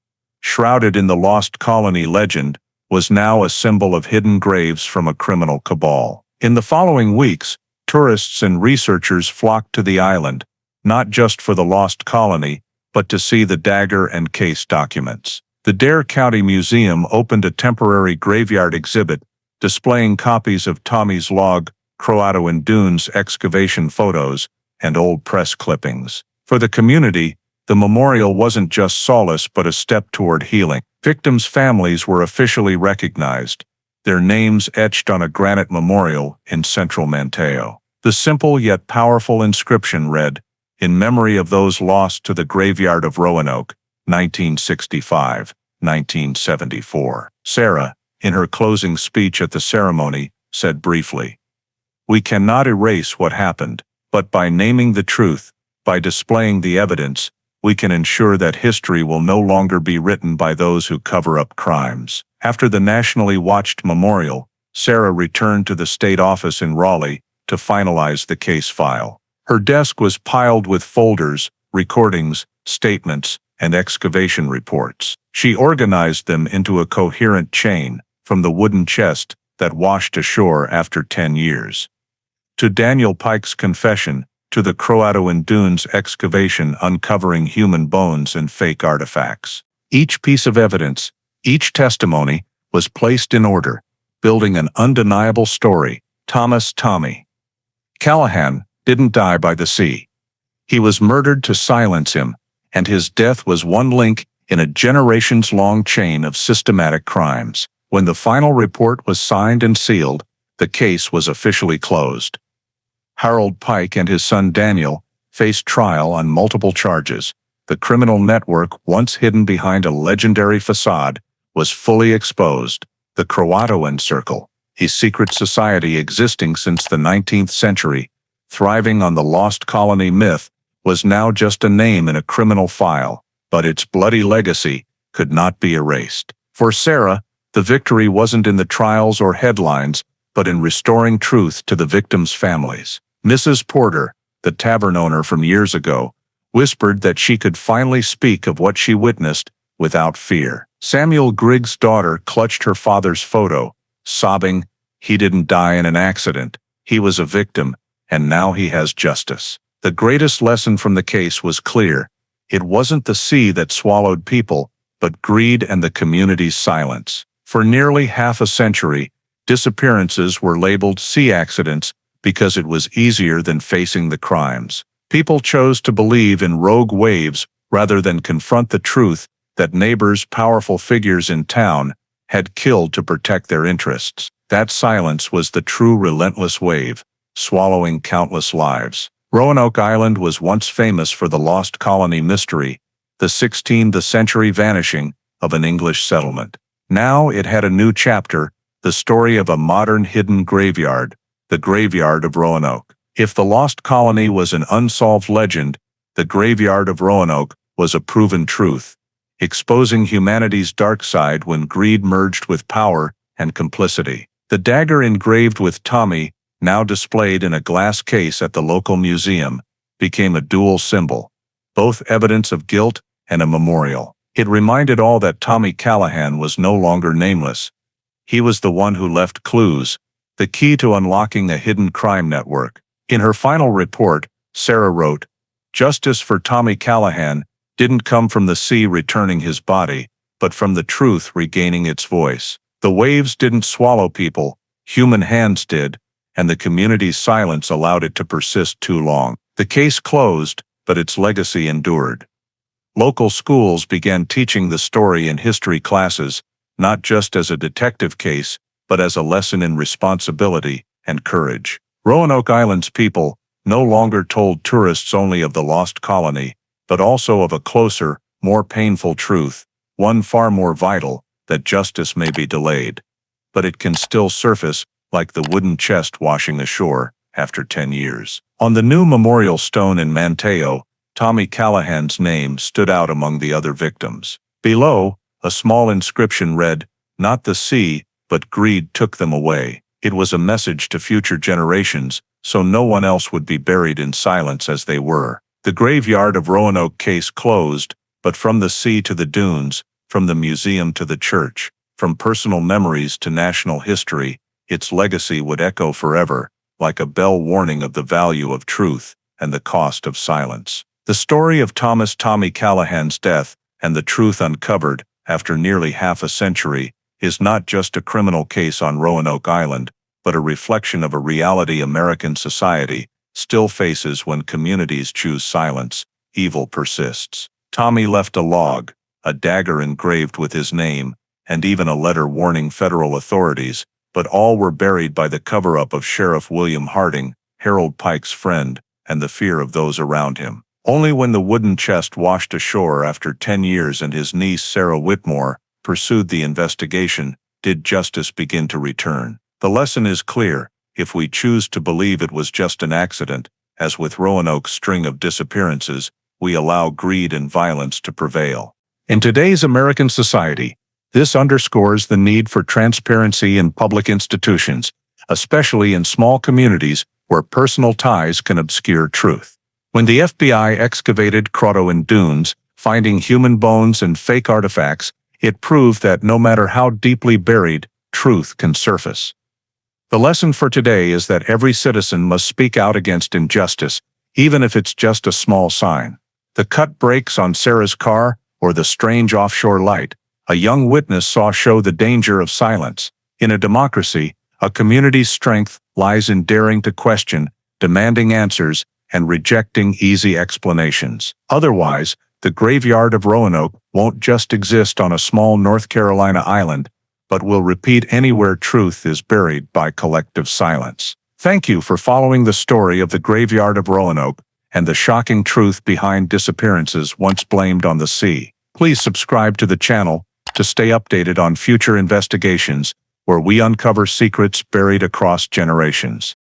shrouded in the lost colony legend, was now a symbol of hidden graves from a criminal cabal. In the following weeks, tourists and researchers flocked to the island, not just for the lost colony, but to see the dagger and case documents. The Dare County Museum opened a temporary graveyard exhibit displaying copies of Tommy's log, Croatoan Dunes excavation photos, and old press clippings. For the community, the memorial wasn't just solace but a step toward healing. Victims' families were officially recognized, their names etched on a granite memorial in central Manteo. The simple yet powerful inscription read, "In memory of those lost to the graveyard of Roanoke, 1965-1974. Sarah, in her closing speech at the ceremony, said briefly, "We cannot erase what happened, but by naming the truth, by displaying the evidence, we can ensure that history will no longer be written by those who cover up crimes." After the nationally watched memorial, Sarah returned to the state office in Raleigh to finalize the case file. Her desk was piled with folders, recordings, statements, and excavation reports. She organized them into a coherent chain, from the wooden chest that washed ashore after 10 years, to Daniel Pike's confession, to the Croatoan Dunes excavation uncovering human bones and fake artifacts. Each piece of evidence, each testimony, was placed in order, building an undeniable story. Thomas "Tommy" Callahan didn't die by the sea. He was murdered to silence him, and his death was one link in a generations-long chain of systematic crimes. When the final report was signed and sealed, the case was officially closed. Harold Pike and his son Daniel faced trial on multiple charges. The criminal network, once hidden behind a legendary facade, was fully exposed. The Croatoan Circle, a secret society existing since the 19th century, thriving on the lost colony myth, was now just a name in a criminal file, but its bloody legacy could not be erased. For Sarah, the victory wasn't in the trials or headlines, but in restoring truth to the victims' families. Mrs. Porter, the tavern owner from years ago, whispered that she could finally speak of what she witnessed without fear. Samuel Griggs' daughter clutched her father's photo, sobbing, "He didn't die in an accident. He was a victim, and now he has justice." The greatest lesson from the case was clear. It wasn't the sea that swallowed people, but greed and the community's silence. For nearly half a century, disappearances were labeled sea accidents because it was easier than facing the crimes. People chose to believe in rogue waves rather than confront the truth that neighbors, powerful figures in town, had killed to protect their interests. That silence was the true relentless wave, swallowing countless lives. Roanoke Island was once famous for the lost colony mystery, the 16th century vanishing of an English settlement. Now it had a new chapter, the story of a modern hidden graveyard, the graveyard of Roanoke. If the lost colony was an unsolved legend, the graveyard of Roanoke was a proven truth, exposing humanity's dark side when greed merged with power and complicity. The dagger engraved with Tommy, now displayed in a glass case at the local museum, became a dual symbol, both evidence of guilt and a memorial. It reminded all that Tommy Callahan was no longer nameless. He was the one who left clues, the key to unlocking a hidden crime network. In her final report, Sarah wrote, "Justice for Tommy Callahan didn't come from the sea returning his body, but from the truth regaining its voice. The waves didn't swallow people, human hands did, and the community's silence allowed it to persist too long." The case closed, but its legacy endured. Local schools began teaching the story in history classes, not just as a detective case, but as a lesson in responsibility and courage. Roanoke Island's people no longer told tourists only of the lost colony, but also of a closer, more painful truth, one far more vital, that justice may be delayed, but it can still surface like the wooden chest washing ashore after 10 years. On the new memorial stone in Manteo, Tommy Callahan's name stood out among the other victims. Below, a small inscription read, "Not the sea, but greed took them away." It was a message to future generations, so no one else would be buried in silence as they were. The graveyard of Roanoke case closed, but from the sea to the dunes, from the museum to the church, from personal memories to national history, its legacy would echo forever, like a bell warning of the value of truth and the cost of silence. The story of Thomas "Tommy" Callahan's death and the truth uncovered after nearly half a century is not just a criminal case on Roanoke Island, but a reflection of a reality American society still faces when communities choose silence. Evil persists. Tommy left a log, a dagger engraved with his name, and even a letter warning federal authorities, but all were buried by the cover-up of Sheriff William Harding, Harold Pike's friend, and the fear of those around him. Only when the wooden chest washed ashore after 10 years and his niece Sarah Whitmore pursued the investigation did justice begin to return. The lesson is clear: if we choose to believe it was just an accident, as with Roanoke's string of disappearances, we allow greed and violence to prevail. In today's American society, this underscores the need for transparency in public institutions, especially in small communities where personal ties can obscure truth. When the FBI excavated Croatoan dunes, finding human bones and fake artifacts, it proved that no matter how deeply buried, truth can surface. The lesson for today is that every citizen must speak out against injustice, even if it's just a small sign. The cut brakes on Sarah's car, or the strange offshore light a young witness saw show the danger of silence. In a democracy, a community's strength lies in daring to question, demanding answers, and rejecting easy explanations. Otherwise, the graveyard of Roanoke won't just exist on a small North Carolina island, but will repeat anywhere truth is buried by collective silence. Thank you for following the story of the graveyard of Roanoke and the shocking truth behind disappearances once blamed on the sea. Please subscribe to the channel to stay updated on future investigations where we uncover secrets buried across generations.